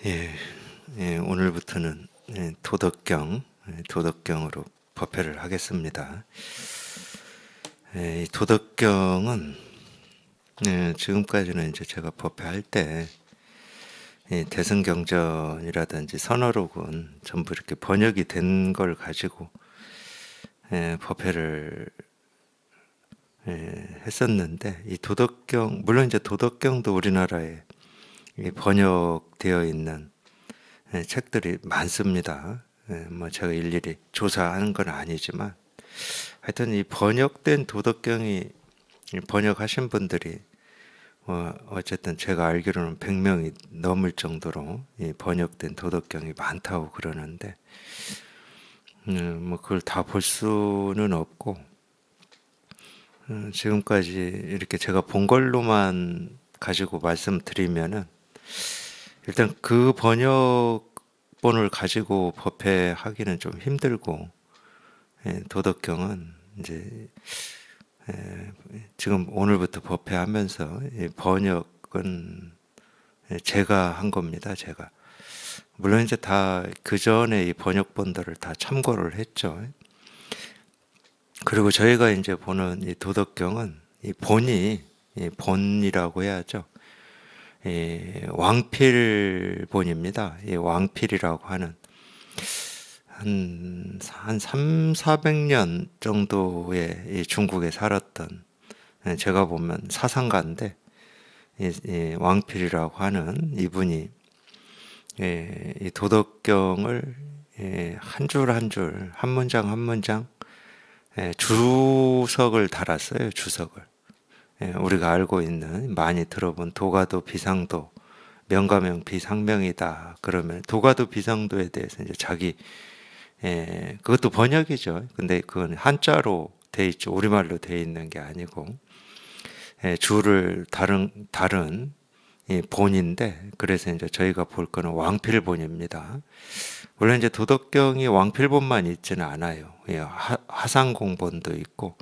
예, 오늘부터는 도덕경으로 법회를 하겠습니다. 이 도덕경은 지금까지는 이제 제가 법회할 때 대승경전이라든지 선어록은 전부 이렇게 번역이 된 걸 가지고 법회를 했었는데, 이 도덕경, 물론 이제 도덕경도 우리나라에 번역되어 있는 책들이 많습니다. 뭐 제가 일일이 조사하는 건 아니지만, 하여튼 이 번역된 도덕경이 번역하신 분들이 어쨌든 제가 알기로는 100명이 넘을 정도로 이 번역된 도덕경이 많다고 그러는데, 뭐 그걸 다 볼 수는 없고, 지금까지 이렇게 제가 본 걸로만 가지고 말씀드리면은, 일단 그 번역본을 가지고 법회하기는 좀 힘들고, 도덕경은 이제 지금 오늘부터 법회하면서 이 번역은 제가 한 겁니다. 제가 물론 이제 다 그 전에 이 번역본들을 다 참고를 했죠. 그리고 저희가 이제 보는 이 도덕경은 이 본이, 이 본이라고 해야죠. 이 왕필본입니다. 이 왕필이라고 하는 한 3, 400년 정도의 이 중국에 살았던, 제가 보면 사상가인데, 이 왕필이라고 하는 이분이 이 도덕경을 한 줄 한 줄, 한 문장 한 문장 주석을 달았어요. 주석을. 우리가 알고 있는, 많이 들어본 도가도 비상도, 명가명 비상명이다 그러면 도가도 비상도에 대해서 이제 자기, 그것도 번역이죠. 근데 그건 한자로 돼 있죠. 우리말로 돼 있는 게 아니고, 주를 다른 이 본인데, 그래서 이제 저희가 볼 거는 왕필본입니다. 물론 이제 도덕경이 왕필본만 있지는 않아요. 하상공본도 있고,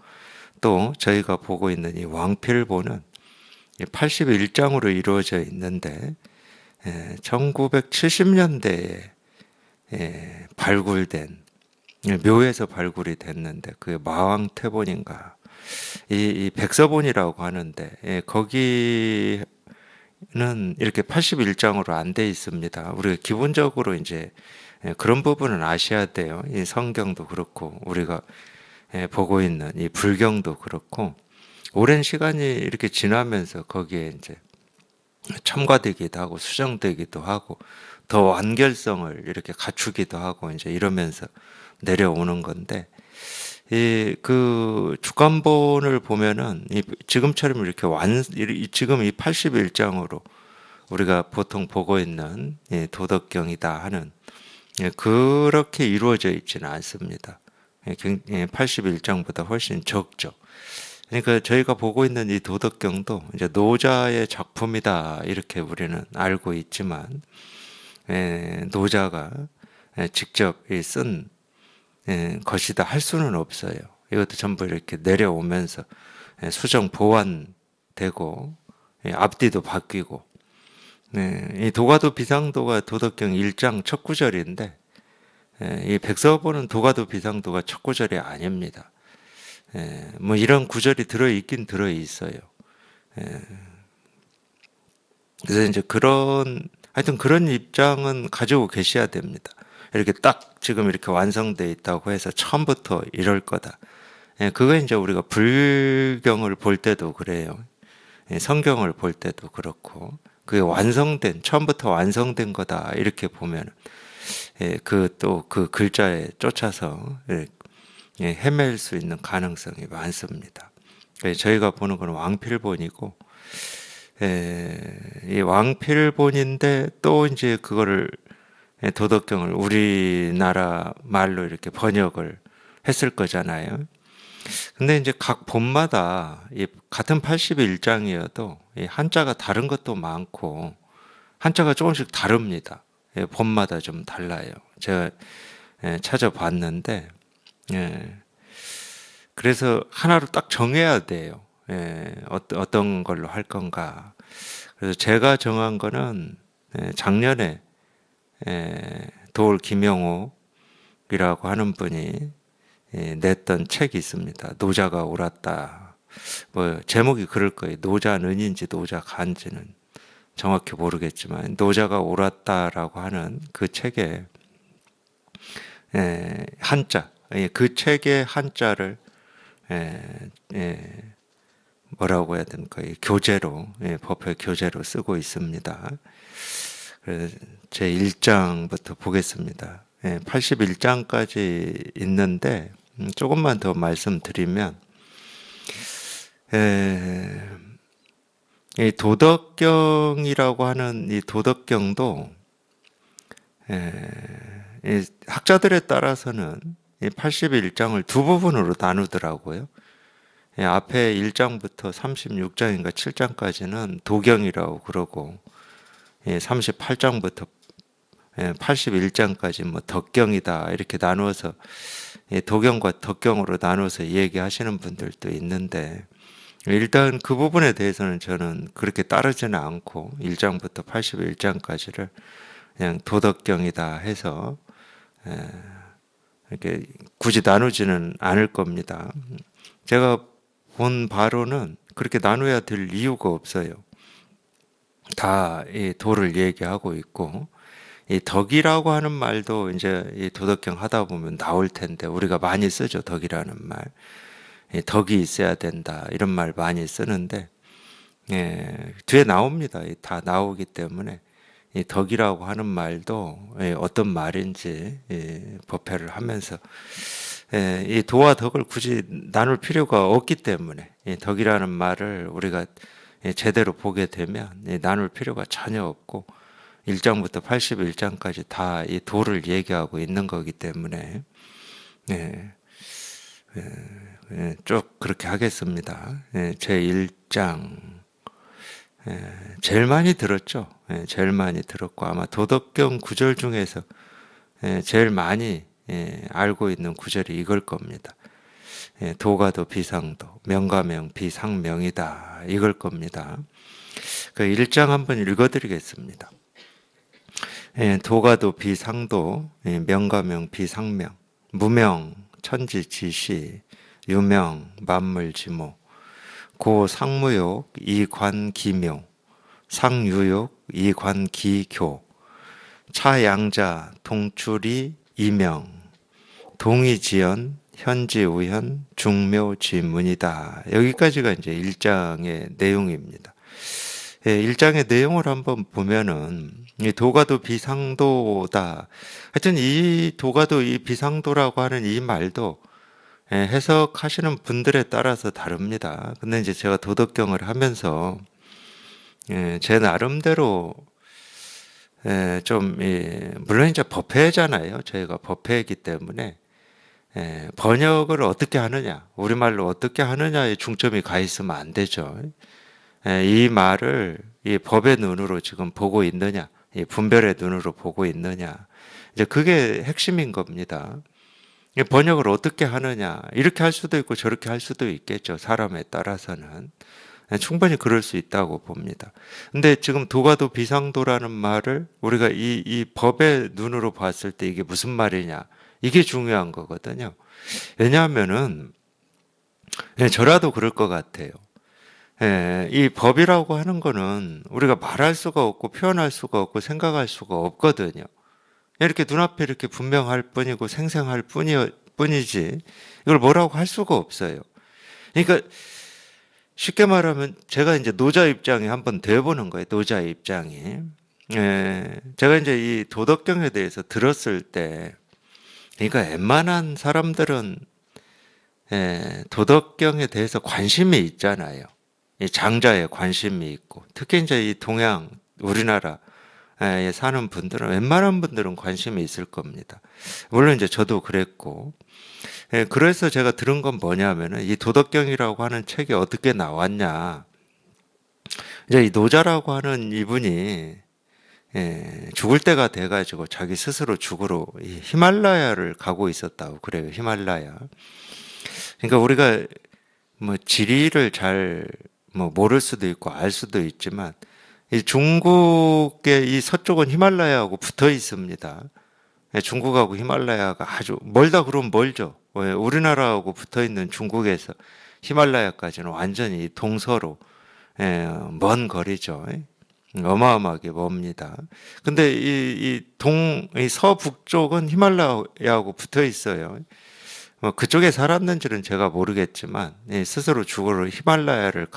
또 저희가 보고 있는 이 왕필본은 81장으로 이루어져 있는데, 1970년대에 발굴된, 묘에서 발굴이 됐는데, 그게 마왕태본인가, 이 백서본이라고 하는데, 거기는 이렇게 81장으로 안 돼 있습니다. 우리가 기본적으로 이제 그런 부분은 아셔야 돼요. 이 성경도 그렇고, 우리가 보고 있는 이 불경도 그렇고, 오랜 시간이 이렇게 지나면서 거기에 이제 첨가되기도 하고 수정되기도 하고 더 완결성을 이렇게 갖추기도 하고 이제 이러면서 내려오는 건데, 이 그 주간본을 보면은 지금처럼 이렇게 지금 이 81장으로 우리가 보통 보고 있는 도덕경이다 하는, 그렇게 이루어져 있지는 않습니다. 81장보다 훨씬 적죠. 그러니까 저희가 보고 있는 이 도덕경도 이제 노자의 작품이다 이렇게 우리는 알고 있지만, 노자가 직접 쓴 것이다 할 수는 없어요. 이것도 전부 이렇게 내려오면서 수정 보완되고, 앞뒤도 바뀌고, 이 도가도 비상도가 도덕경 1장 첫 구절인데, 이 백서본은 도가도 비상도가 첫 구절이 아닙니다. 뭐 이런 구절이 들어있긴 들어있어요. 그래서 이제 하여튼 그런 입장은 가지고 계셔야 됩니다. 이렇게 딱 지금 이렇게 완성되어 있다고 해서 처음부터 이럴 거다. 그거 이제 우리가 불경을 볼 때도 그래요. 성경을 볼 때도 그렇고, 그게 처음부터 완성된 거다. 이렇게 보면, 또 그 글자에 쫓아서 헤맬 수 있는 가능성이 많습니다. 저희가 보는 건 왕필본이고, 이 왕필본인데 또 이제 그거를, 도덕경을 우리나라 말로 이렇게 번역을 했을 거잖아요. 근데 이제 각 본마다 같은 81장이어도 한자가 다른 것도 많고, 한자가 조금씩 다릅니다. 본마다 좀 달라요. 제가 찾아봤는데, 그래서 하나로 딱 정해야 돼요. 어떤 걸로 할 건가. 그래서 제가 정한 거는 작년에 도올 김영옥이라고 하는 분이 냈던 책이 있습니다. 노자가 옳았다. 뭐 제목이 그럴 거예요. 노자는인지 노자간지는 정확히 모르겠지만 노자가 옳았다라고 하는 그 책에 한자, 그 책의 한자를 뭐라고 해야 됩니까? 교재로, 법회 교재로 쓰고 있습니다. 그래서 제 1장부터 보겠습니다. 81장까지 있는데 조금만 더 말씀드리면 이 도덕경이라고 하는 이 도덕경도 이 학자들에 따라서는 이 81장을 두 부분으로 나누더라고요. 앞에 1장부터 36장인가 7장까지는 도경이라고 그러고 38장부터 81장까지 뭐 덕경이다 이렇게 나누어서 도경과 덕경으로 나누어서 얘기하시는 분들도 있는데 일단 그 부분에 대해서는 저는 그렇게 따르지는 않고 1장부터 81장까지를 그냥 도덕경이다 해서 이렇게 굳이 나누지는 않을 겁니다. 제가 본 바로는 그렇게 나눠야 될 이유가 없어요. 다 이 도를 얘기하고 있고 이 덕이라고 하는 말도 이제 이 도덕경 하다 보면 나올 텐데 우리가 많이 쓰죠. 덕이라는 말. 덕이 있어야 된다 이런 말 많이 쓰는데 뒤에 나옵니다. 다 나오기 때문에 이 덕이라고 하는 말도 어떤 말인지 법회를 하면서 이 도와 덕을 굳이 나눌 필요가 없기 때문에 이 덕이라는 말을 우리가 제대로 보게 되면 나눌 필요가 전혀 없고 1장부터 81장까지 다 이 도를 얘기하고 있는 거기 때문에 쭉 그렇게 하겠습니다. 제 1장 제일 많이 들었죠. 제일 많이 들었고 아마 도덕경 구절 중에서 제일 많이 알고 있는 구절이 이걸 겁니다. 도가도 비상도, 명가명 비상명이다 이걸 겁니다. 그 1장 한번 읽어드리겠습니다. 도가도 비상도, 명가명 비상명, 무명 천지지시, 유명 만물지모, 고상무욕 이관기묘, 상유욕 이관기교, 차양자 동출이 이명, 동의지연 현지우현 중묘지문이다. 여기까지가 이제 1장의 내용입니다. 1장의 내용을 한번 보면은 이 도가도 비상도다. 하여튼 이 도가도 이 비상도라고 하는 이 말도 해석하시는 분들에 따라서 다릅니다. 근데 이제 제가 도덕경을 하면서 제 나름대로 좀 물론 이제 법회잖아요. 저희가 법회이기 때문에 번역을 어떻게 하느냐, 우리말로 어떻게 하느냐에 중점이 가 있으면 안 되죠. 이 말을 이 법의 눈으로 지금 보고 있느냐, 이 분별의 눈으로 보고 있느냐, 이제 그게 핵심인 겁니다. 번역을 어떻게 하느냐, 이렇게 할 수도 있고 저렇게 할 수도 있겠죠. 사람에 따라서는. 충분히 그럴 수 있다고 봅니다. 근데 지금 도가도 비상도라는 말을 우리가 이 법의 눈으로 봤을 때 이게 무슨 말이냐, 이게 중요한 거거든요. 왜냐하면은 저라도 그럴 것 같아요. 이 법이라고 하는 거는 우리가 말할 수가 없고 표현할 수가 없고 생각할 수가 없거든요. 이렇게 눈앞에 이렇게 분명할 뿐이고 생생할 뿐이지 이걸 뭐라고 할 수가 없어요. 그러니까 쉽게 말하면 제가 이제 노자 입장에 한번 돼보는 거예요. 노자 입장이. 제가 이제 이 도덕경에 대해서 들었을 때 그러니까 웬만한 사람들은 도덕경에 대해서 관심이 있잖아요. 이 장자에 관심이 있고 특히 이제 이 동양 우리나라에 사는 분들은 웬만한 분들은 관심이 있을 겁니다. 물론 이제 저도 그랬고 그래서 제가 들은 건 뭐냐면은 이 도덕경이라고 하는 책이 어떻게 나왔냐. 이제 이 노자라고 하는 이분이 죽을 때가 돼가지고 자기 스스로 죽으러 이 히말라야를 가고 있었다고 그래요. 히말라야. 그러니까 우리가 뭐 지리를 잘 뭐 모를 수도 있고 알 수도 있지만 이 중국의 이 서쪽은 히말라야하고 붙어 있습니다. 예, 중국하고 히말라야가 아주 멀다 그러면 멀죠. 왜? 우리나라하고 붙어 있는 중국에서 히말라야까지는 완전히 동서로 먼 거리죠. 어마어마하게 멉니다. 근데 이 서북쪽은 히말라야하고 붙어 있어요. 그쪽에 살았는지는 제가 모르겠지만, 스스로 죽으러 히말라야를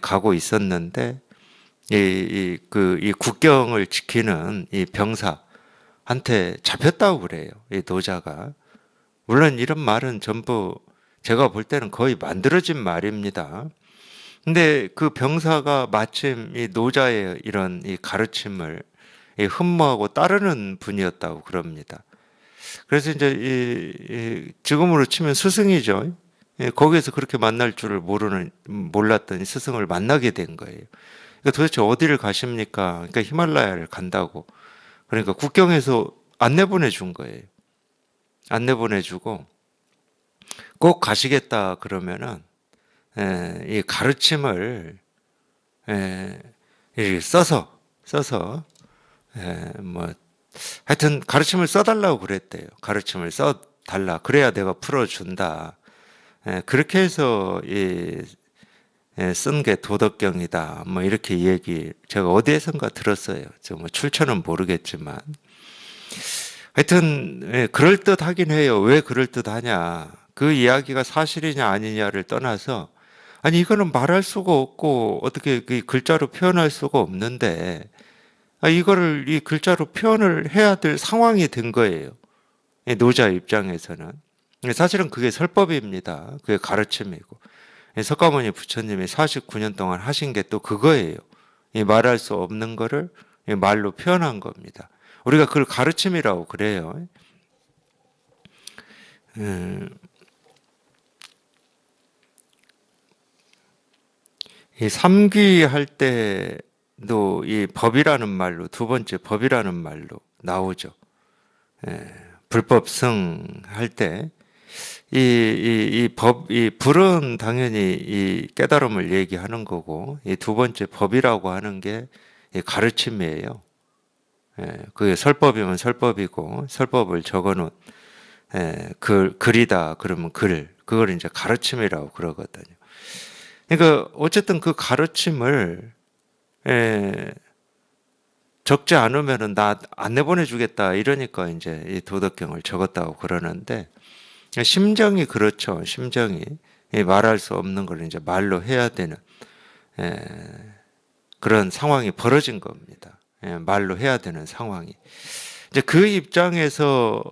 가고 있었는데, 이 국경을 지키는 이 병사한테 잡혔다고 그래요. 이 노자가. 물론 이런 말은 전부 제가 볼 때는 거의 만들어진 말입니다. 근데 그 병사가 마침 이 노자의 이런 이 가르침을 흠모하고 따르는 분이었다고 그럽니다. 그래서 이제 지금으로 치면 스승이죠. 거기에서 그렇게 만날 줄을 몰랐던 이 스승을 만나게 된 거예요. 그러니까 도대체 어디를 가십니까? 그러니까 히말라야를 간다고. 그러니까 국경에서 안내 보내준 거예요. 안내 보내주고 꼭 가시겠다 그러면은 이 가르침을 이렇게 써서 뭐 하여튼 가르침을 써달라고 그랬대요. 가르침을 써달라. 그래야 내가 풀어준다. 그렇게 해서 쓴 게 도덕경이다. 뭐 이렇게 얘기 제가 어디에선가 들었어요. 저 뭐 출처는 모르겠지만 하여튼 그럴듯하긴 해요. 왜 그럴듯하냐? 그 이야기가 사실이냐 아니냐를 떠나서 아니 이거는 말할 수가 없고 어떻게 그 글자로 표현할 수가 없는데 이거를 이 글자로 표현을 해야 될 상황이 된 거예요. 노자 입장에서는. 사실은 그게 설법입니다. 그게 가르침이고. 석가모니 부처님이 49년 동안 하신 게 또 그거예요. 말할 수 없는 거를 말로 표현한 겁니다. 우리가 그걸 가르침이라고 그래요. 이 삼귀 할 때도 이 법이라는 말로 두 번째 법이라는 말로 나오죠. 불법성 할 때 이 불은 당연히 이 깨달음을 얘기하는 거고 이 두 번째 법이라고 하는 게 가르침이에요. 그게 설법이면 설법이고 설법을 적어놓은 글이다 그러면 그걸 이제 가르침이라고 그러거든요. 그러니까 어쨌든 그 가르침을 적지 않으면은 나 안 내보내주겠다 이러니까 이제 이 도덕경을 적었다고 그러는데 심정이 그렇죠. 심정이 말할 수 없는 걸 이제 말로 해야 되는 그런 상황이 벌어진 겁니다. 말로 해야 되는 상황이. 이제 그 입장에서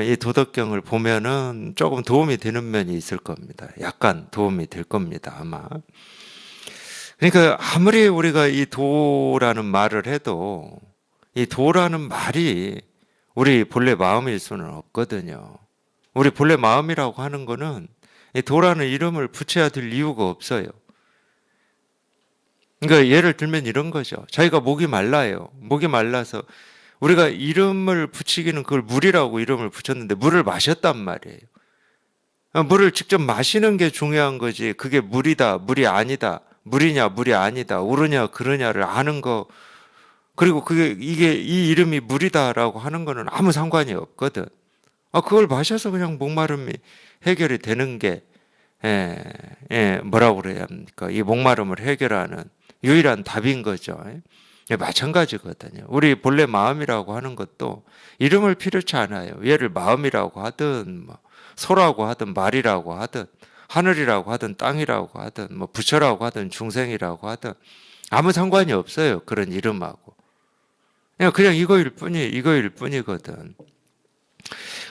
이 도덕경을 보면은 조금 도움이 되는 면이 있을 겁니다. 약간 도움이 될 겁니다, 아마. 그러니까 아무리 우리가 이 도라는 말을 해도 이 도라는 말이 우리 본래 마음일 수는 없거든요. 우리 본래 마음이라고 하는 거는 이 도라는 이름을 붙여야 될 이유가 없어요. 그러니까 예를 들면 이런 거죠. 자기가 목이 말라요. 목이 말라서 우리가 이름을 붙이기는 그걸 물이라고 이름을 붙였는데 물을 마셨단 말이에요. 물을 직접 마시는 게 중요한 거지. 그게 물이다, 물이 아니다, 물이냐, 물이 아니다, 옳으냐, 그르냐를 아는 거. 그리고 이게 이 이름이 물이다라고 하는 거는 아무 상관이 없거든. 그걸 마셔서 그냥 목마름이 해결이 되는 게, 뭐라고 그래야 합니까? 이 목마름을 해결하는 유일한 답인 거죠. 마찬가지거든요. 우리 본래 마음이라고 하는 것도 이름을 필요치 않아요. 얘를 마음이라고 하든, 뭐, 소라고 하든, 말이라고 하든, 하늘이라고 하든, 땅이라고 하든, 뭐, 부처라고 하든, 중생이라고 하든, 아무 상관이 없어요. 그런 이름하고. 그냥 이거일 뿐이거든.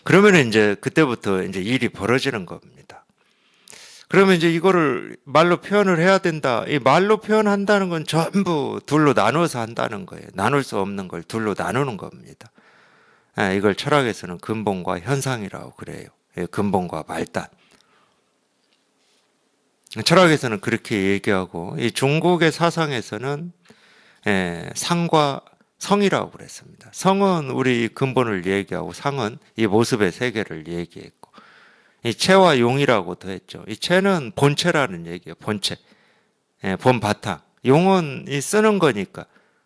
그러면 이제 그때부터 이제 일이 벌어지는 겁니다. 그러면 이제 이거를 말로 표현을 해야 된다. 이 말로 표현한다는 건 전부 둘로 나누어서 한다는 거예요. 나눌 수 없는 걸 둘로 나누는 겁니다. 이걸 철학에서는 근본과 현상이라고 그래요. 근본과 말단. 철학에서는 그렇게 얘기하고 이 중국의 사상에서는 상과 성이라고 그랬습니다. 성은 우리 근본을 얘기하고 상은 이 모습의 세계를 얘기했고 이 체와 용이라고 더 했죠. 이 체는 본체라는 얘기예요. 본체, 본바탕. 용언이 쓰는 거니까.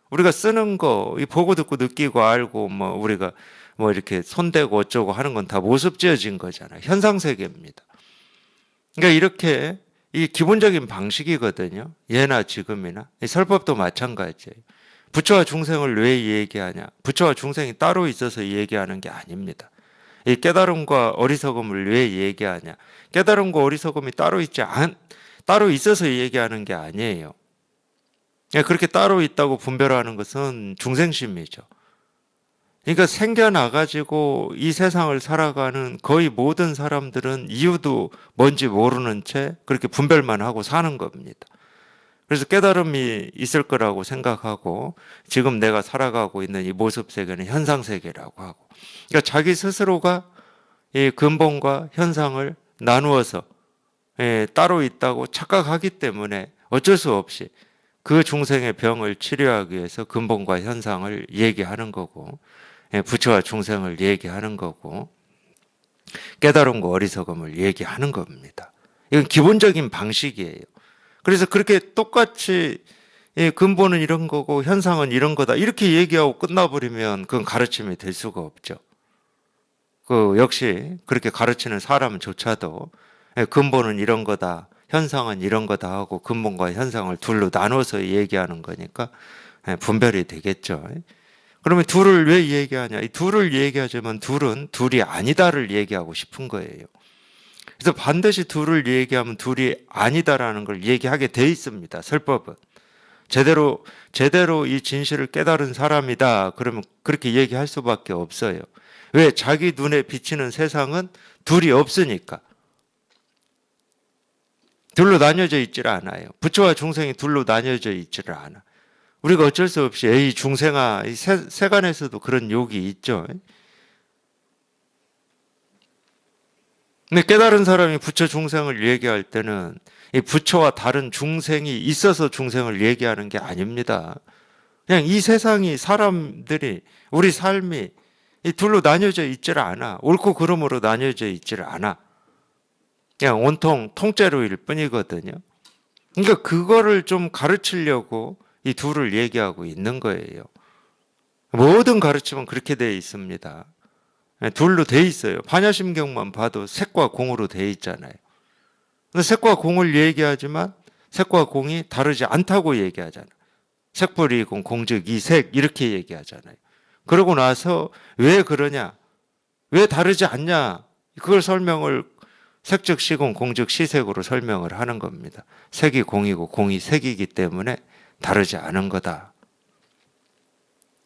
우리가 쓰는 거, 이 보고 듣고 느끼고 알고, 뭐, 우리가 뭐 이렇게 손대고 어쩌고 하는 건 다 모습 지어진 거잖아요. 현상세계입니다. 그러니까 이렇게 이 기본적인 방식이거든요. 예나 지금이나. 이 설법도 마찬가지예요. 부처와 중생을 왜 얘기하냐? 부처와 중생이 따로 있어서 얘기하는 게 아닙니다. 이 깨달음과 어리석음을 왜 얘기하냐? 깨달음과 어리석음이 따로 있어서 얘기하는 게 아니에요. 그렇게 따로 있다고 분별하는 것은 중생심이죠. 그러니까 생겨나가지고 이 세상을 살아가는 거의 모든 사람들은 이유도 뭔지 모르는 채 그렇게 분별만 하고 사는 겁니다. 그래서 깨달음이 있을 거라고 생각하고 지금 내가 살아가고 있는 이 모습 세계는 현상 세계라고 하고, 그러니까 자기 스스로가 이 근본과 현상을 나누어서 따로 있다고 착각하기 때문에 어쩔 수 없이 그 중생의 병을 치료하기 위해서 근본과 현상을 얘기하는 거고, 부처와 중생을 얘기하는 거고, 깨달음과 어리석음을 얘기하는 겁니다. 이건 기본적인 방식이에요. 그래서 그렇게 똑같이 근본은 이런 거고 현상은 이런 거다 이렇게 얘기하고 끝나버리면 그건 가르침이 될 수가 없죠. 그 역시 그렇게 가르치는 사람조차도 근본은 이런 거다, 현상은 이런 거다 하고 근본과 현상을 둘로 나눠서 얘기하는 거니까 분별이 되겠죠. 그러면 둘을 왜 얘기하냐? 이 둘을 얘기하자면 둘은 둘이 아니다를 얘기하고 싶은 거예요. 그래서 반드시 둘을 얘기하면 둘이 아니다라는 걸 얘기하게 돼 있습니다. 설법은. 제대로 이 진실을 깨달은 사람이다. 그러면 그렇게 얘기할 수밖에 없어요. 왜? 자기 눈에 비치는 세상은 둘이 없으니까. 둘로 나뉘어져 있지를 않아요. 부처와 중생이 둘로 나뉘어져 있지를 않아. 우리가 어쩔 수 없이 에이 중생아, 이 세간에서도 그런 욕이 있죠. 근데 깨달은 사람이 부처 중생을 얘기할 때는 이 부처와 다른 중생이 있어서 중생을 얘기하는 게 아닙니다. 그냥 이 세상이 사람들이 우리 삶이 이 둘로 나뉘어져 있지를 않아. 옳고 그름으로 나뉘어져 있지를 않아. 그냥 온통 통째로일 뿐이거든요. 그러니까 그거를 좀 가르치려고 이 둘을 얘기하고 있는 거예요. 모든 가르침은 그렇게 되어 있습니다. 둘로 돼 있어요. 반야심경만 봐도 색과 공으로 돼 있잖아요. 근데 색과 공을 얘기하지만 색과 공이 다르지 않다고 얘기하잖아요. 색불이공 공즉 이색 이렇게 얘기하잖아요. 그러고 나서 왜 그러냐? 왜 다르지 않냐? 그걸 설명을 색즉 시공 공즉 시색으로 설명을 하는 겁니다. 색이 공이고 공이 색이기 때문에 다르지 않은 거다.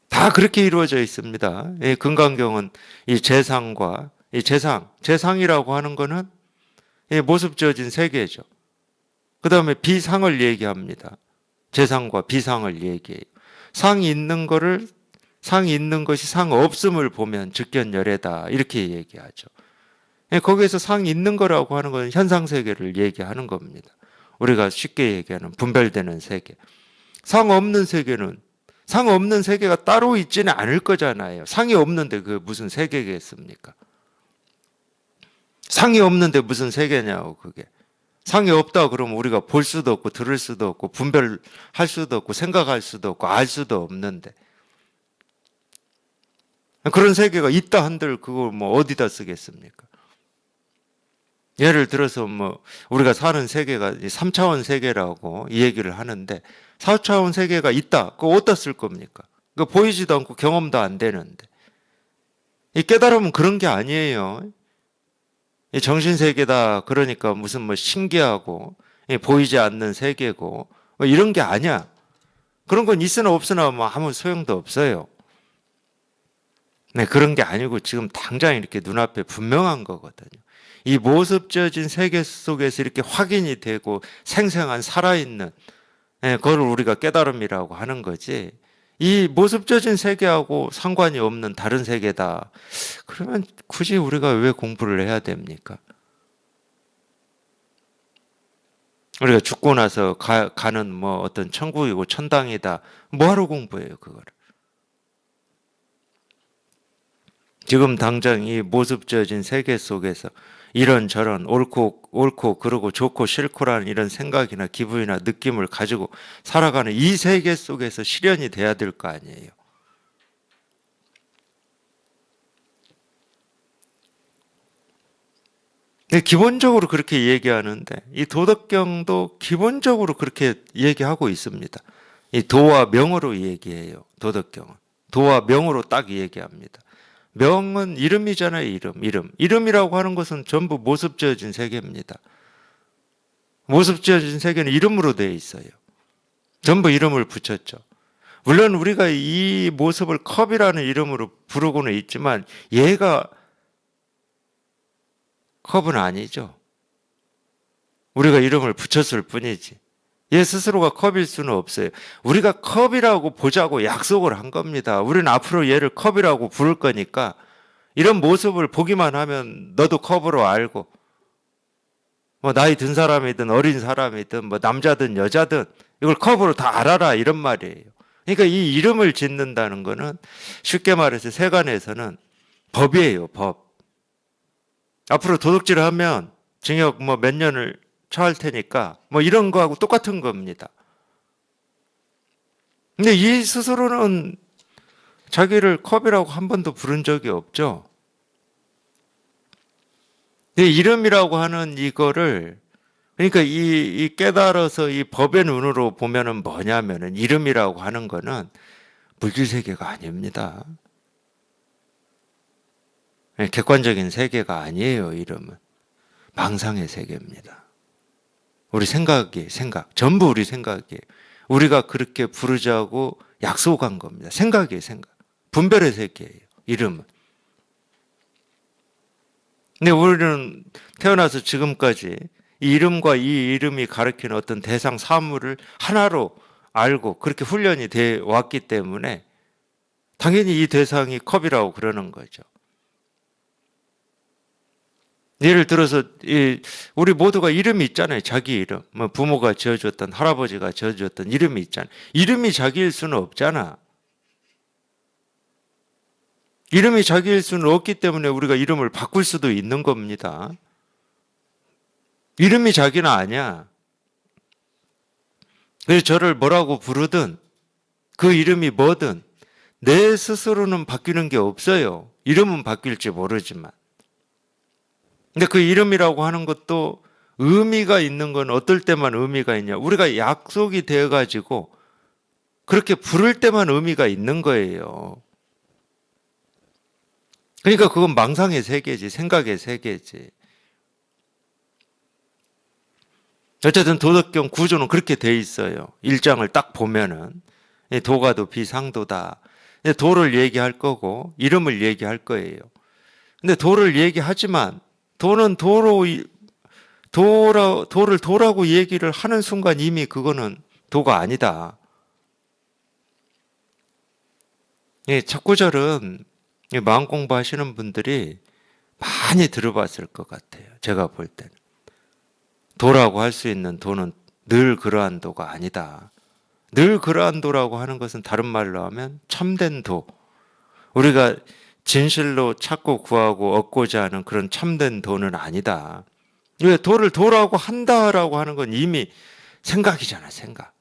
다 그렇게 이루어져 있습니다. 이 금강경은 이 재상과 이 재상이라고 하는 거는 이 모습 지어진 세계죠. 그 다음에 비상을 얘기합니다. 재상과 비상을 얘기해요. 상이 있는 것이 상 없음을 보면 즉견열애다 이렇게 얘기하죠. 거기에서 상이 있는 거라고 하는 건 현상세계를 얘기하는 겁니다. 우리가 쉽게 얘기하는 분별되는 세계. 상 없는 세계가 따로 있지는 않을 거잖아요. 상이 없는데 그 무슨 세계겠습니까? 상이 없는데 무슨 세계냐고 그게. 상이 없다 그러면 우리가 볼 수도 없고 들을 수도 없고 분별할 수도 없고 생각할 수도 없고 알 수도 없는데 그런 세계가 있다 한들 그걸 뭐 어디다 쓰겠습니까? 예를 들어서 뭐 우리가 사는 세계가 3차원 세계라고 이 얘기를 하는데 4차원 세계가 있다. 그거 어디다 쓸 겁니까? 그거 보이지도 않고 경험도 안 되는데. 이 깨달음은 그런 게 아니에요. 이 정신세계다. 그러니까 무슨 뭐 신기하고 보이지 않는 세계고 뭐 이런 게 아니야. 그런 건 있으나 없으나 뭐 아무 소용도 없어요. 네, 그런 게 아니고 지금 당장 이렇게 눈앞에 분명한 거거든요. 이 모습 지어진 세계 속에서 이렇게 확인이 되고 생생한 살아있는 그걸 우리가 깨달음이라고 하는 거지. 이 모습 지어진 세계하고 상관이 없는 다른 세계다. 그러면 굳이 우리가 왜 공부를 해야 됩니까? 우리가 죽고 나서 가는 뭐 어떤 천국이고 천당이다. 뭐하러 공부해요, 그거를? 지금 당장 이 모습 지어진 세계 속에서 이런저런 옳고 그러고 좋고 싫고라는 이런 생각이나 기분이나 느낌을 가지고 살아가는 이 세계 속에서 실현이 돼야 될 거 아니에요. 근데 기본적으로 그렇게 얘기하는데 이 도덕경도 기본적으로 그렇게 얘기하고 있습니다. 이 도와 명으로 얘기해요. 도덕경은. 도와 명으로 딱 얘기합니다. 명은 이름이잖아요. 이름. 이름이라고 하는 것은 전부 모습 지어진 세계입니다. 모습 지어진 세계는 이름으로 되어 있어요. 전부 이름을 붙였죠. 물론 우리가 이 모습을 컵이라는 이름으로 부르고는 있지만 얘가 컵은 아니죠. 우리가 이름을 붙였을 뿐이지. 얘 스스로가 컵일 수는 없어요. 우리가 컵이라고 보자고 약속을 한 겁니다. 우리는 앞으로 얘를 컵이라고 부를 거니까 이런 모습을 보기만 하면 너도 컵으로 알고 뭐 나이 든 사람이든 어린 사람이든 뭐 남자든 여자든 이걸 컵으로 다 알아라 이런 말이에요. 그러니까 이 이름을 짓는다는 거는 쉽게 말해서 세간에서는 법이에요. 법. 앞으로 도둑질을 하면 징역 뭐 몇 년을 처할 테니까 뭐 이런 거하고 똑같은 겁니다. 근데 이 스스로는 자기를 컵이라고 한 번도 부른 적이 없죠. 이름이라고 하는 이거를 그러니까 이 깨달아서 이 법의 눈으로 보면은 뭐냐면은 이름이라고 하는 거는 물질 세계가 아닙니다. 객관적인 세계가 아니에요. 이름은 망상의 세계입니다. 우리 생각 전부 우리 생각이에요. 우리가 그렇게 부르자고 약속한 겁니다. 생각이에요. 생각 분별의 세계예요. 이름은. 근데 우리는 태어나서 지금까지 이 이름과 이 이름이 가리키는 어떤 대상 사물을 하나로 알고 그렇게 훈련이 돼 왔기 때문에 당연히 이 대상이 컵이라고 그러는 거죠. 예를 들어서 우리 모두가 이름이 있잖아요. 자기 이름. 뭐 부모가 지어줬던 할아버지가 지어줬던 이름이 있잖아요. 이름이 자기일 수는 없잖아. 이름이 자기일 수는 없기 때문에 우리가 이름을 바꿀 수도 있는 겁니다. 이름이 자기는 아니야. 그래서 저를 뭐라고 부르든 그 이름이 뭐든 내 스스로는 바뀌는 게 없어요. 이름은 바뀔지 모르지만. 근데 그 이름이라고 하는 것도 의미가 있는 건 어떨 때만 의미가 있냐. 우리가 약속이 되어가지고 그렇게 부를 때만 의미가 있는 거예요. 그러니까 그건 망상의 세계지, 생각의 세계지. 어쨌든 도덕경 구조는 그렇게 돼 있어요. 1장을 딱 보면은 도가도 비상도다. 도를 얘기할 거고 이름을 얘기할 거예요. 근데 도를 얘기하지만 도는 도를 도라고 얘기를 하는 순간 이미 그거는 도가 아니다. 첫 구절은 마음 공부하시는 분들이 많이 들어봤을 것 같아요. 제가 볼 때는. 도라고 할 수 있는 도는 늘 그러한 도가 아니다. 늘 그러한 도라고 하는 것은 다른 말로 하면 참된 도. 우리가 진실로 찾고 구하고 얻고자 하는 그런 참된 도는 아니다. 왜 도를 도라고 한다라고 하는 건 이미 생각이잖아, 생각.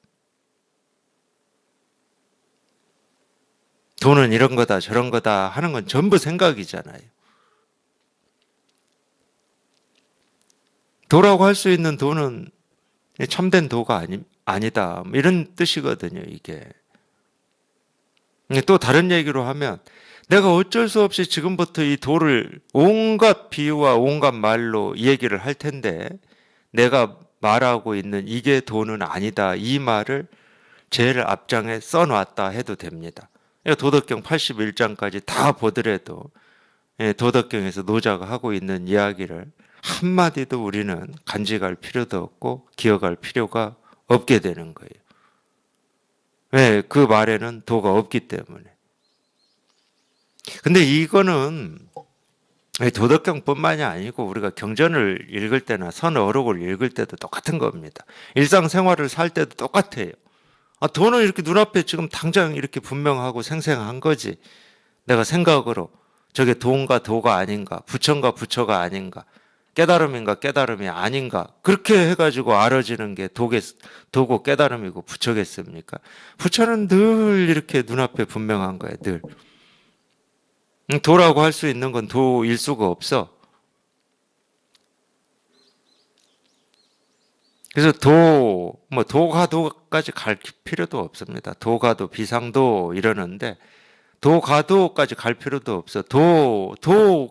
도는 이런 거다 저런 거다 하는 건 전부 생각이잖아요. 도라고 할 수 있는 도는 참된 도가 아니다. 이런 뜻이거든요, 이게. 또 다른 얘기로 하면 내가 어쩔 수 없이 지금부터 이 도를 온갖 비유와 온갖 말로 얘기를 할 텐데 내가 말하고 있는 이게 도는 아니다. 이 말을 제일 앞장에 써놨다 해도 됩니다. 도덕경 81장까지 다 보더라도 도덕경에서 노자가 하고 있는 이야기를 한마디도 우리는 간직할 필요도 없고 기억할 필요가 없게 되는 거예요. 왜? 그 말에는 도가 없기 때문에. 근데 이거는 도덕경뿐만이 아니고 우리가 경전을 읽을 때나 선어록을 읽을 때도 똑같은 겁니다. 일상생활을 살 때도 똑같아요. 도는 이렇게 눈앞에 지금 당장 이렇게 분명하고 생생한 거지. 내가 생각으로 저게 도인가 도가 아닌가, 부처인가 부처가 아닌가. 깨달음인가 깨달음이 아닌가 그렇게 해가지고 알아지는 게 도고 깨달음이고 부처겠습니까? 부처는 늘 이렇게 눈앞에 분명한 거예요. 늘. 도라고 할 수 있는 건 도일 수가 없어. 그래서 도가도까지 갈 필요도 없습니다. 도가도, 비상도 이러는데 도가도까지 갈 필요도 없어.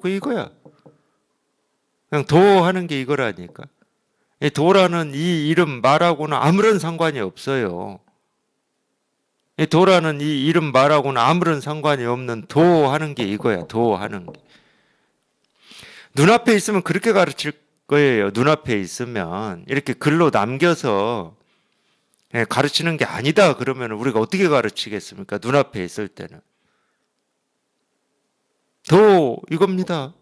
이거야. 그냥 도 하는 게 이거라니까. 이 도라는 이 이름 말하고는 아무런 상관이 없어요. 이 도라는 이 이름 말하고는 아무런 상관이 없는 도 하는 게 이거야. 도 하는 게. 눈앞에 있으면 그렇게 가르칠 거예요. 눈앞에 있으면 이렇게 글로 남겨서 가르치는 게 아니다 그러면 우리가 어떻게 가르치겠습니까? 눈앞에 있을 때는. 도 이겁니다.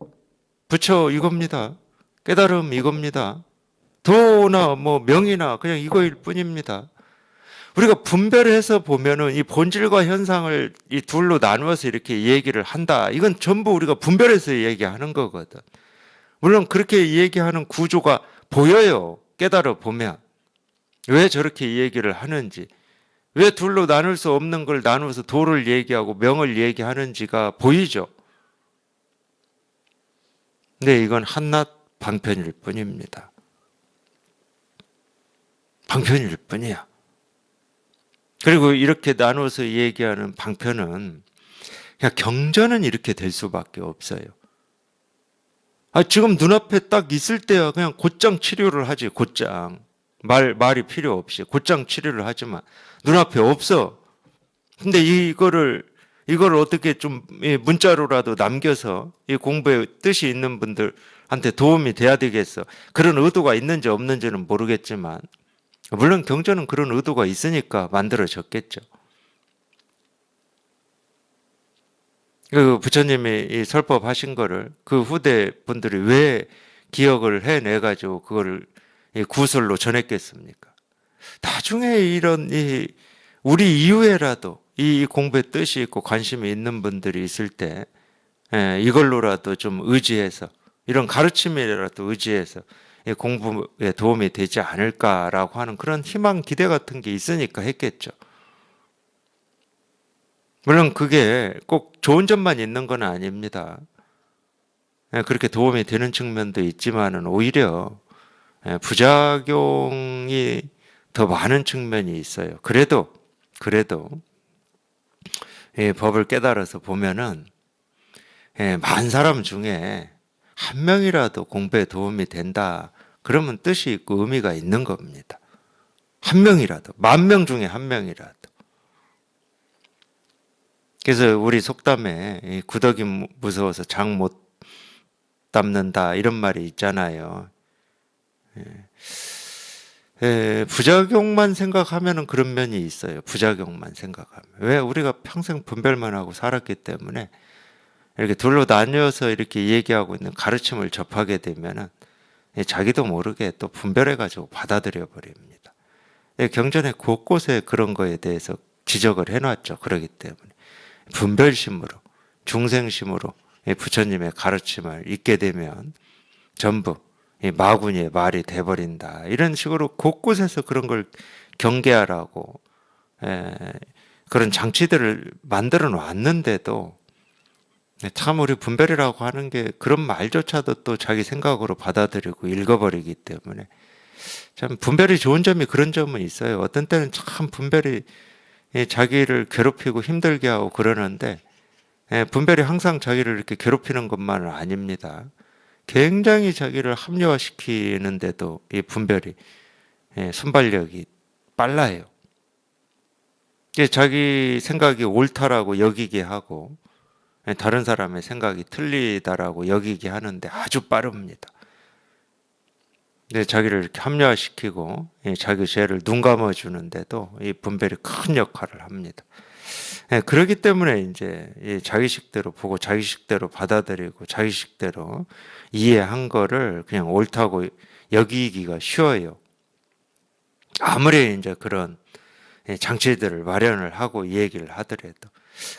부처 이겁니다. 깨달음 이겁니다. 도나 뭐 명이나 그냥 이거일 뿐입니다. 우리가 분별해서 보면은 이 본질과 현상을 이 둘로 나누어서 이렇게 얘기를 한다. 이건 전부 우리가 분별해서 얘기하는 거거든. 물론 그렇게 얘기하는 구조가 보여요. 깨달아 보면. 왜 저렇게 얘기를 하는지. 왜 둘로 나눌 수 없는 걸 나누어서 도를 얘기하고 명을 얘기하는지가 보이죠. 근데 이건 한낱 방편일 뿐입니다. 방편일 뿐이야. 그리고 이렇게 나눠서 얘기하는 방편은 그냥 경전은 이렇게 될 수밖에 없어요. 지금 눈앞에 딱 있을 때야 그냥 곧장 치료를 하지, 곧장. 말이 필요 없이 곧장 치료를 하지만 눈앞에 없어. 근데 이걸 어떻게 좀 문자로라도 남겨서 이 공부에 뜻이 있는 분들한테 도움이 돼야 되겠어. 그런 의도가 있는지 없는지는 모르겠지만 물론 경전은 그런 의도가 있으니까 만들어졌겠죠. 그 부처님이 이 설법하신 거를 그 후대 분들이 왜 기억을 해내가지고 그거를 구설로 전했겠습니까? 나중에 이런 우리 이후에라도 이 공부에 뜻이 있고 관심이 있는 분들이 있을 때 이걸로라도 좀 의지해서 이런 가르침이라도 의지해서 공부에 도움이 되지 않을까라고 하는 그런 희망 기대 같은 게 있으니까 했겠죠. 물론 그게 꼭 좋은 점만 있는 건 아닙니다. 그렇게 도움이 되는 측면도 있지만은 오히려 부작용이 더 많은 측면이 있어요. 그래도 이 법을 깨달아서 보면은 만 사람 중에 한 명이라도 공부에 도움이 된다. 그러면 뜻이 있고 의미가 있는 겁니다. 한 명이라도, 10,000명 중에 한 명이라도. 그래서 우리 속담에 구더기 무서워서 장 못 담는다 이런 말이 있잖아요. 부작용만 생각하면은 그런 면이 있어요. 부작용만 생각하면. 왜 우리가 평생 분별만 하고 살았기 때문에 이렇게 둘로 나뉘어서 이렇게 얘기하고 있는 가르침을 접하게 되면은 자기도 모르게 또 분별해가지고 받아들여 버립니다. 경전에 곳곳에 그런 거에 대해서 지적을 해놨죠. 그렇기 때문에 분별심으로 중생심으로 부처님의 가르침을 잊게 되면 전부 마구니의 말이 돼버린다. 이런 식으로 곳곳에서 그런 걸 경계하라고 그런 장치들을 만들어 놨는데도 참 우리 분별이라고 하는 게 그런 말조차도 또 자기 생각으로 받아들이고 읽어버리기 때문에 참 분별이 좋은 점이 그런 점은 있어요. 어떤 때는 참 분별이 자기를 괴롭히고 힘들게 하고 그러는데 분별이 항상 자기를 이렇게 괴롭히는 것만은 아닙니다. 굉장히 자기를 합리화시키는데도 이 분별이 순발력이 빨라요. 자기 생각이 옳다라고 여기게 하고 다른 사람의 생각이 틀리다라고 여기게 하는데 아주 빠릅니다. 자기를 이렇게 합리화시키고 자기 죄를 눈 감아주는데도 이 분별이 큰 역할을 합니다. 그렇기 때문에 이제 자기식대로 보고 자기식대로 받아들이고 자기식대로 이해한 거를 그냥 옳다고 여기기가 쉬워요. 아무리 이제 그런 장치들을 마련을 하고 이 얘기를 하더라도.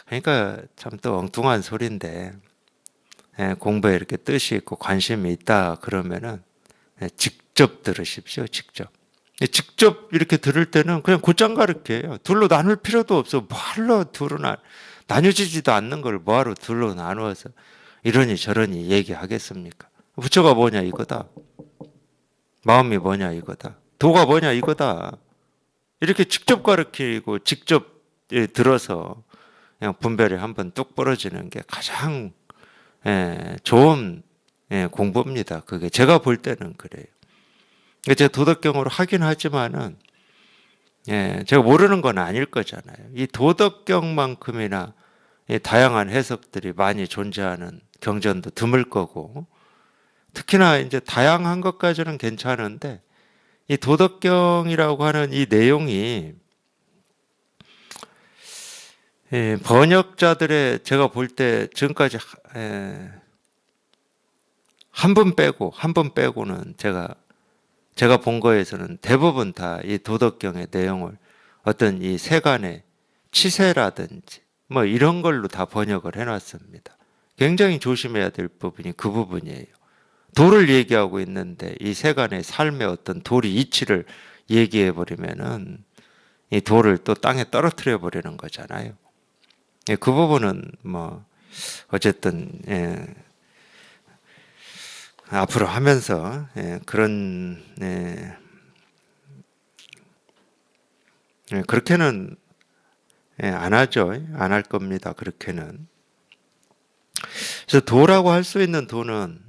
그러니까 참 또 엉뚱한 소리인데 공부에 이렇게 뜻이 있고 관심이 있다 그러면은 직접 들으십시오. 직접. 직접 이렇게 들을 때는 그냥 곧장 가르쳐요. 둘로 나눌 필요도 없어. 뭐하러 둘로 나뉘어지지도 않는 걸 뭐하러 둘로 나누어서 이러니 저러니 얘기하겠습니까? 부처가 뭐냐 이거다. 마음이 뭐냐 이거다. 도가 뭐냐 이거다. 이렇게 직접 가르치고 직접 들어서 그냥 분별이 한번 뚝 벌어지는 게 가장 좋은 공부입니다. 그게 제가 볼 때는 그래요. 제가 도덕경으로 하긴 하지만은 제가 모르는 건 아닐 거잖아요. 이 도덕경만큼이나 다양한 해석들이 많이 존재하는 경전도 드물 거고, 특히나 이제 다양한 것까지는 괜찮은데 이 도덕경이라고 하는 이 내용이 번역자들의 제가 볼 때 지금까지 한 분 빼고는 제가 본 거에서는 대부분 다 이 도덕경의 내용을 어떤 이 세간의 치세라든지 뭐 이런 걸로 다 번역을 해놨습니다. 굉장히 조심해야 될 부분이 그 부분이에요. 도를 얘기하고 있는데 이 세간의 삶의 어떤 도리 이치를 얘기해 버리면은 이 도를 또 땅에 떨어뜨려 버리는 거잖아요. 그 부분은 뭐 어쨌든 앞으로 하면서 그런 그렇게는 안 하죠. 안 할 겁니다. 그렇게는. 그래서 도라고 할 수 있는 도는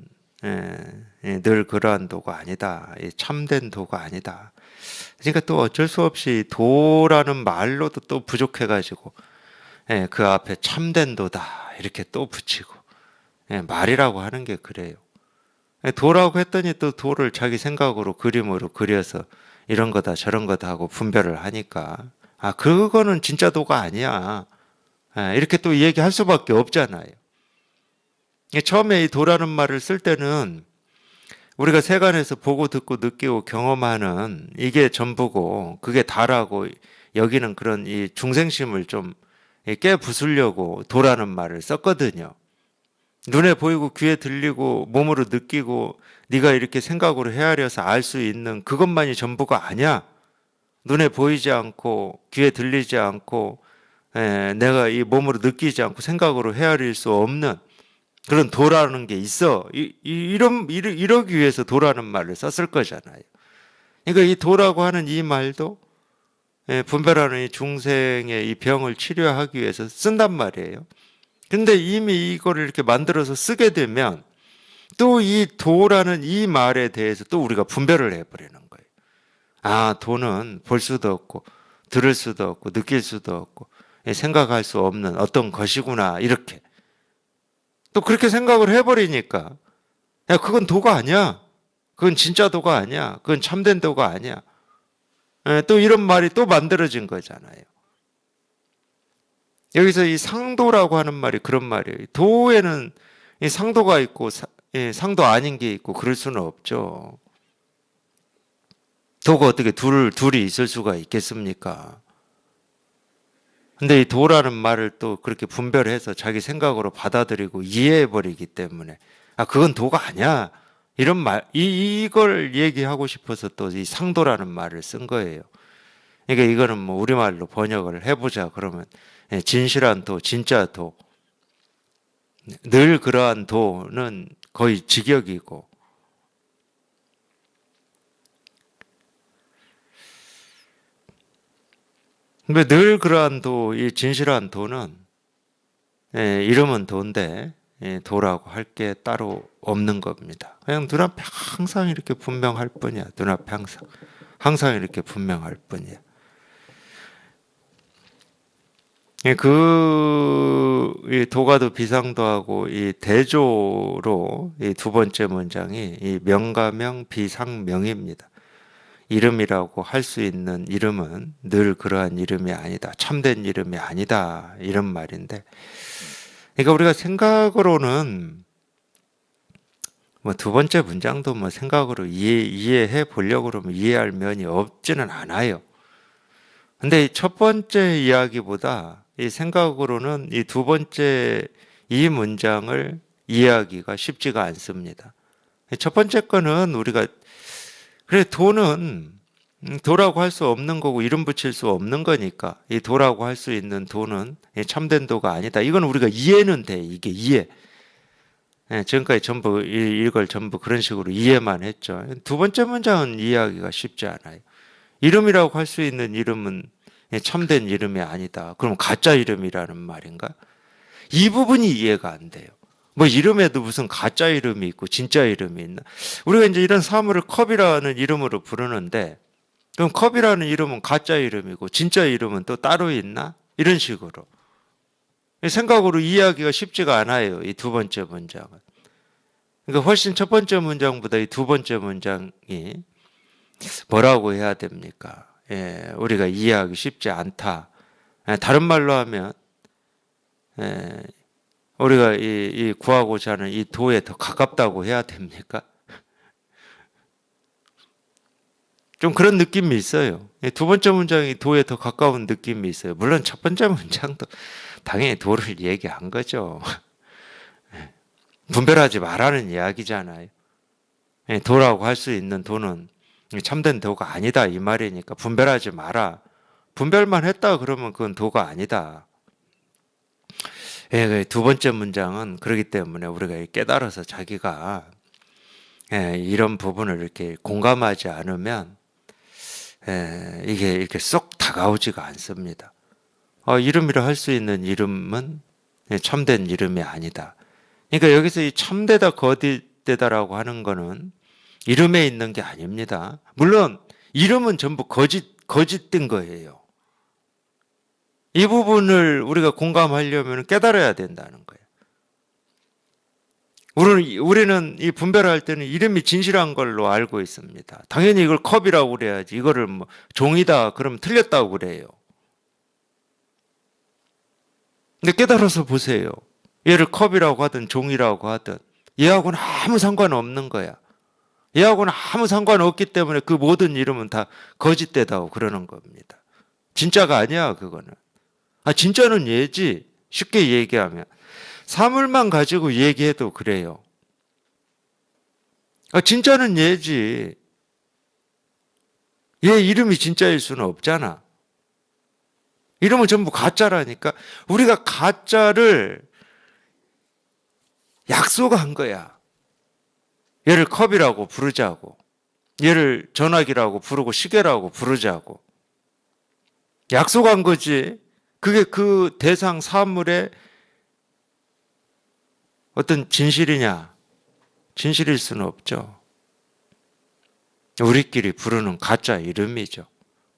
늘 그러한 도가 아니다. 참된 도가 아니다. 그러니까 또 어쩔 수 없이 도라는 말로도 또 부족해가지고 그 앞에 참된 도다 이렇게 또 붙이고 말이라고 하는 게 그래요. 도라고 했더니 또 도를 자기 생각으로 그림으로 그려서 이런 거다 저런 거다 하고 분별을 하니까 그거는 진짜 도가 아니야. 이렇게 또 얘기할 수밖에 없잖아요. 처음에 이 도라는 말을 쓸 때는 우리가 세간에서 보고 듣고 느끼고 경험하는 이게 전부고 그게 다라고 여기는 그런 이 중생심을 좀 깨부수려고 도라는 말을 썼거든요. 눈에 보이고 귀에 들리고 몸으로 느끼고 네가 이렇게 생각으로 헤아려서 알 수 있는 그것만이 전부가 아니야. 눈에 보이지 않고 귀에 들리지 않고 내가 이 몸으로 느끼지 않고 생각으로 헤아릴 수 없는 그런 도라는 게 있어. 이러기 위해서 도라는 말을 썼을 거잖아요. 그러니까 이 도라고 하는 이 말도 분별하는 이 중생의 이 병을 치료하기 위해서 쓴단 말이에요. 근데 이미 이거를 이렇게 만들어서 쓰게 되면 또 이 도라는 이 말에 대해서 또 우리가 분별을 해버리는 거예요. 도는 볼 수도 없고 들을 수도 없고 느낄 수도 없고 생각할 수 없는 어떤 것이구나 이렇게 또 그렇게 생각을 해버리니까 야 그건 도가 아니야. 그건 진짜 도가 아니야. 그건 참된 도가 아니야. 또 이런 말이 또 만들어진 거잖아요. 여기서 이 상도라고 하는 말이 그런 말이에요. 도에는 이 상도가 있고 상도 아닌 게 있고 그럴 수는 없죠. 도가 어떻게 둘이 있을 수가 있겠습니까? 근데 이 도라는 말을 또 그렇게 분별해서 자기 생각으로 받아들이고 이해해버리기 때문에 그건 도가 아니야. 이런 말, 이걸 얘기하고 싶어서 또 이 상도라는 말을 쓴 거예요. 그러니까 이거는 뭐 우리말로 번역을 해보자 그러면 진실한 도, 진짜 도. 늘 그러한 도는 거의 직역이고 근데 늘 그러한 도, 이 진실한 도는 이름은 도인데 도라고 할 게 따로 없는 겁니다. 그냥 눈앞에 항상 이렇게 분명할 뿐이야. 눈앞에 항상 이렇게 분명할 뿐이야. 이 도가도 비상도하고 이 대조로 이 두 번째 문장이 이 명가명 비상명입니다. 이름이라고 할 수 있는 이름은 늘 그러한 이름이 아니다. 참된 이름이 아니다. 이런 말인데. 그러니까 우리가 생각으로는 뭐 두 번째 문장도 뭐 생각으로 이해해 보려고 그러면 이해할 면이 없지는 않아요. 근데 첫 번째 이야기보다 이 생각으로는 이 두 번째 이 문장을 이해하기가 쉽지가 않습니다. 첫 번째 거는 우리가 그래 돈은 도라고 할 수 없는 거고 이름 붙일 수 없는 거니까 이 도라고 할 수 있는 도는 참된 도가 아니다. 이건 우리가 이해는 돼. 이게 이해. 지금까지 전부 이걸 전부 그런 식으로 이해만 했죠. 두 번째 문장은 이해하기가 쉽지 않아요. 이름이라고 할 수 있는 이름은 참된 이름이 아니다. 그럼 가짜 이름이라는 말인가? 이 부분이 이해가 안 돼요. 뭐 이름에도 무슨 가짜 이름이 있고 진짜 이름이 있나? 우리가 이제 이런 사물을 컵이라는 이름으로 부르는데 그럼 컵이라는 이름은 가짜 이름이고 진짜 이름은 또 따로 있나? 이런 식으로 생각으로 이해하기가 쉽지가 않아요. 이 두 번째 문장은. 그러니까 훨씬 첫 번째 문장보다 이 두 번째 문장이 뭐라고 해야 됩니까? 우리가 이해하기 쉽지 않다. 다른 말로 하면 우리가 이 구하고자 하는 이 도에 더 가깝다고 해야 됩니까? 좀 그런 느낌이 있어요. 두 번째 문장이 도에 더 가까운 느낌이 있어요. 물론 첫 번째 문장도 당연히 도를 얘기한 거죠. 분별하지 말라는 이야기잖아요. 도라고 할 수 있는 도는 참된 도가 아니다 이 말이니까 분별하지 마라. 분별만 했다 그러면 그건 도가 아니다. 두 번째 문장은 그렇기 때문에 우리가 깨달아서 자기가 이런 부분을 이렇게 공감하지 않으면 이게 이렇게 쏙 다가오지가 않습니다. 이름이라 할 수 있는 이름은 참된 이름이 아니다. 그러니까 여기서 이 참되다 거짓되다라고 하는 거는 이름에 있는 게 아닙니다. 물론 이름은 전부 거짓된 거예요. 이 부분을 우리가 공감하려면 깨달아야 된다는 거예요. 우리는 이 분별할 때는 이름이 진실한 걸로 알고 있습니다. 당연히 이걸 컵이라고 그래야지. 이거를 뭐 종이다 그러면 틀렸다고 그래요. 근데 깨달아서 보세요. 얘를 컵이라고 하든 종이라고 하든 얘하고는 아무 상관없는 거야. 얘하고는 아무 상관없기 때문에 그 모든 이름은 다 거짓되다고 그러는 겁니다. 진짜가 아니야 그거는. 진짜는 얘지. 쉽게 얘기하면 사물만 가지고 얘기해도 그래요. 진짜는 얘지. 얘 이름이 진짜일 수는 없잖아. 이름은 전부 가짜라니까. 우리가 가짜를 약속한 거야. 얘를 컵이라고 부르자고. 얘를 전화기라고 부르고 시계라고 부르자고. 약속한 거지. 그게 그 대상 사물의 어떤 진실이냐? 진실일 수는 없죠. 우리끼리 부르는 가짜 이름이죠.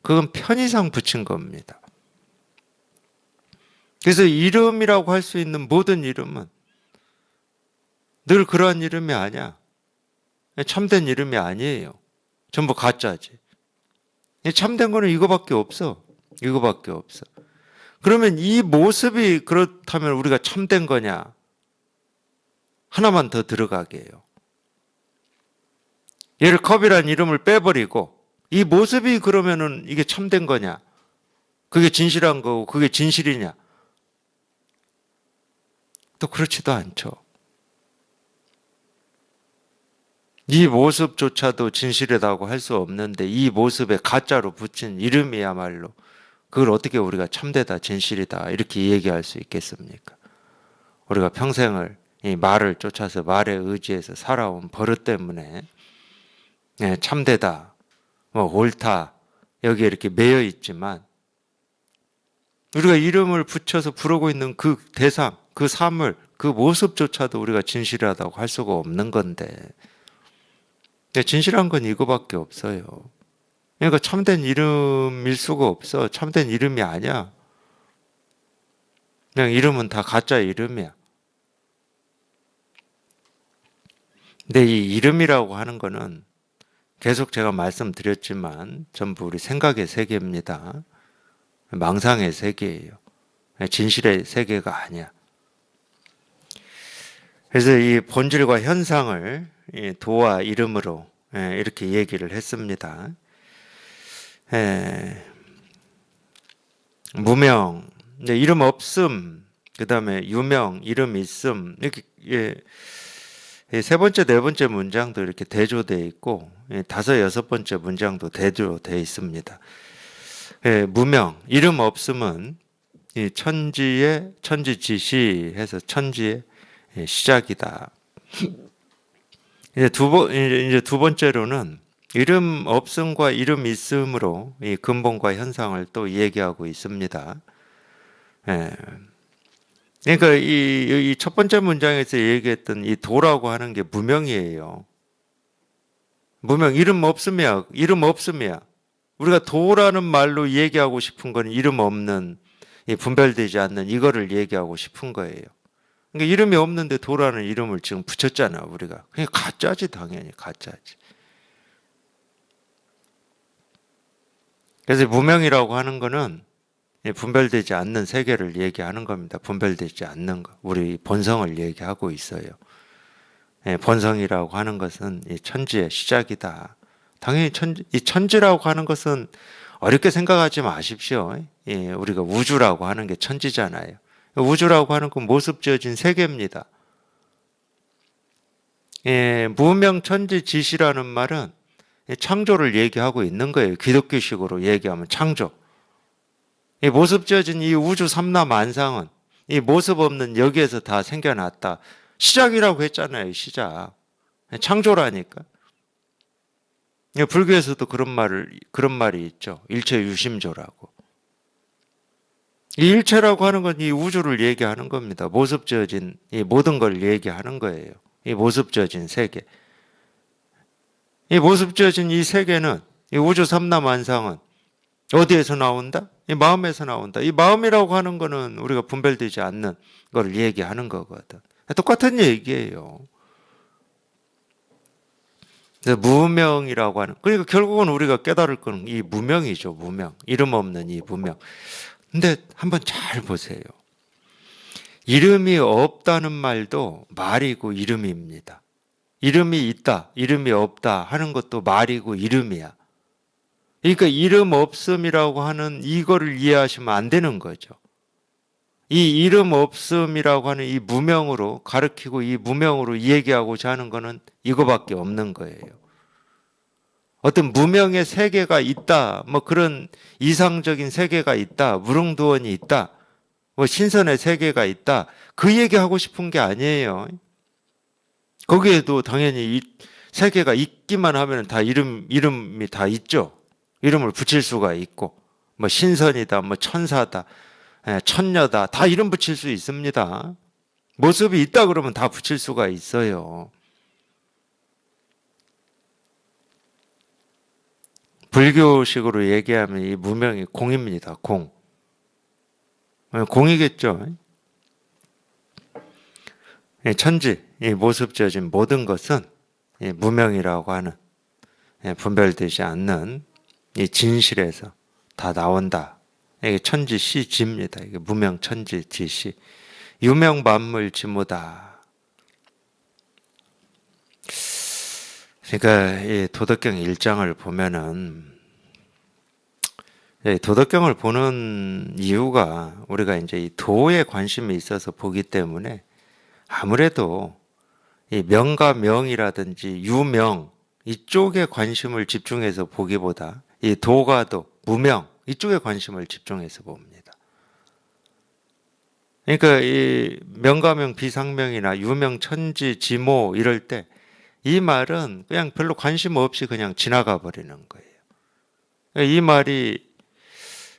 그건 편의상 붙인 겁니다. 그래서 이름이라고 할 수 있는 모든 이름은 늘 그러한 이름이 아니야. 참된 이름이 아니에요. 전부 가짜지. 참된 거는 이거밖에 없어. 이거밖에 없어. 그러면 이 모습이 그렇다면 우리가 참된 거냐? 하나만 더 들어가게 해요. 얘를 컵이라는 이름을 빼버리고 이 모습이 그러면은 이게 참된 거냐? 그게 진실한 거고 그게 진실이냐? 또 그렇지도 않죠. 이 모습조차도 진실이라고 할 수 없는데 이 모습에 가짜로 붙인 이름이야말로 그걸 어떻게 우리가 참되다 진실이다 이렇게 얘기할 수 있겠습니까? 우리가 평생을 이 말을 쫓아서 말에 의지해서 살아온 버릇 때문에 참되다, 뭐 옳다 여기에 이렇게 매여 있지만 우리가 이름을 붙여서 부르고 있는 그 대상, 그 사물, 그 모습조차도 우리가 진실하다고 할 수가 없는 건데 진실한 건 이거밖에 없어요. 그러니까 참된 이름일 수가 없어. 참된 이름이 아니야. 그냥 이름은 다 가짜 이름이야. 근데 이 이름이라고 하는 거는 계속 제가 말씀드렸지만 전부 우리 생각의 세계입니다. 망상의 세계예요. 진실의 세계가 아니야. 그래서 이 본질과 현상을 도와 이름으로 이렇게 얘기를 했습니다. 무명, 이름 없음, 그다음에 유명, 이름 있음 이렇게 세 번째, 네 번째 문장도 이렇게 대조되어 있고 다섯, 여섯 번째 문장도 대조되어 있습니다. 무명, 이름 없음은 이 천지의 천지지시해서 천지의 시작이다. 이제 두 번째로는 이름 없음과 이름 있음으로 이 근본과 현상을 또 얘기하고 있습니다. 예. 그러니까 이 첫 번째 문장에서 얘기했던 이 도라고 하는 게 무명이에요. 무명, 이름 없음이야. 이름 없음이야. 우리가 도라는 말로 얘기하고 싶은 건 이름 없는, 분별되지 않는 이거를 얘기하고 싶은 거예요. 그러니까 이름이 없는데 도라는 이름을 지금 붙였잖아, 우리가. 그냥 가짜지, 당연히 가짜지. 그래서 무명이라고 하는 거는 분별되지 않는 세계를 얘기하는 겁니다. 분별되지 않는 거. 우리 본성을 얘기하고 있어요. 본성이라고 하는 것은 이 천지의 시작이다. 당연히 이 천지라고 하는 것은 어렵게 생각하지 마십시오. 우리가 우주라고 하는 게 천지잖아요. 우주라고 하는 건 모습지어진 세계입니다. 무명천지지시라는 말은 창조를 얘기하고 있는 거예요. 기독교식으로 얘기하면 창조. 이 모습지어진 이 우주 삼라만상은 이 모습 없는 여기에서 다 생겨났다. 시작이라고 했잖아요. 시작. 창조라니까. 불교에서도 그런 말이 있죠. 일체 유심조라고. 이 일체라고 하는 건 이 우주를 얘기하는 겁니다. 모습지어진 이 모든 걸 얘기하는 거예요. 이 모습지어진 세계. 이 모습지어진 이 세계는 이 우주 삼라만상은 어디에서 나온다? 이 마음에서 나온다. 이 마음이라고 하는 거는 우리가 분별되지 않는 걸 얘기하는 거거든. 똑같은 얘기예요. 무명이라고 하는, 그러니까 결국은 우리가 깨달을 건 이 무명이죠. 무명. 이름 없는 이 무명. 근데 한번 잘 보세요. 이름이 없다는 말도 말이고 이름입니다. 이름이 있다, 이름이 없다 하는 것도 말이고 이름이야. 그러니까 이름 없음이라고 하는 이거를 이해하시면 안 되는 거죠. 이 이름 없음이라고 하는 이 무명으로 가르치고 이 무명으로 얘기하고자 하는 거는 이거밖에 없는 거예요. 어떤 무명의 세계가 있다, 뭐 그런 이상적인 세계가 있다, 무릉도원이 있다, 뭐 신선의 세계가 있다, 그 얘기하고 싶은 게 아니에요. 거기에도 당연히 이 세계가 있기만 하면 다 이름이 다 있죠. 이름을 붙일 수가 있고, 뭐 신선이다, 뭐 천사다, 천녀다, 다 이름 붙일 수 있습니다. 모습이 있다 그러면 다 붙일 수가 있어요. 불교식으로 얘기하면 이 무명이 공입니다. 공. 공이겠죠. 천지, 이 모습 지어진 모든 것은 무명이라고 하는 분별되지 않는 이 진실에서 다 나온다. 이게 천지시지입니다. 이게 무명천지지시. 유명만물지무다. 그러니까 이 도덕경 1장을 보면은 도덕경을 보는 이유가 우리가 이제 이 도에 관심이 있어서 보기 때문에 아무래도 이 명과 명이라든지 유명 이쪽에 관심을 집중해서 보기보다 이 도가도 무명 이쪽에 관심을 집중해서 봅니다. 그러니까 이 명가명 비상명이나 유명 천지 지모 이럴 때 이 말은 그냥 별로 관심 없이 그냥 지나가 버리는 거예요. 이 말이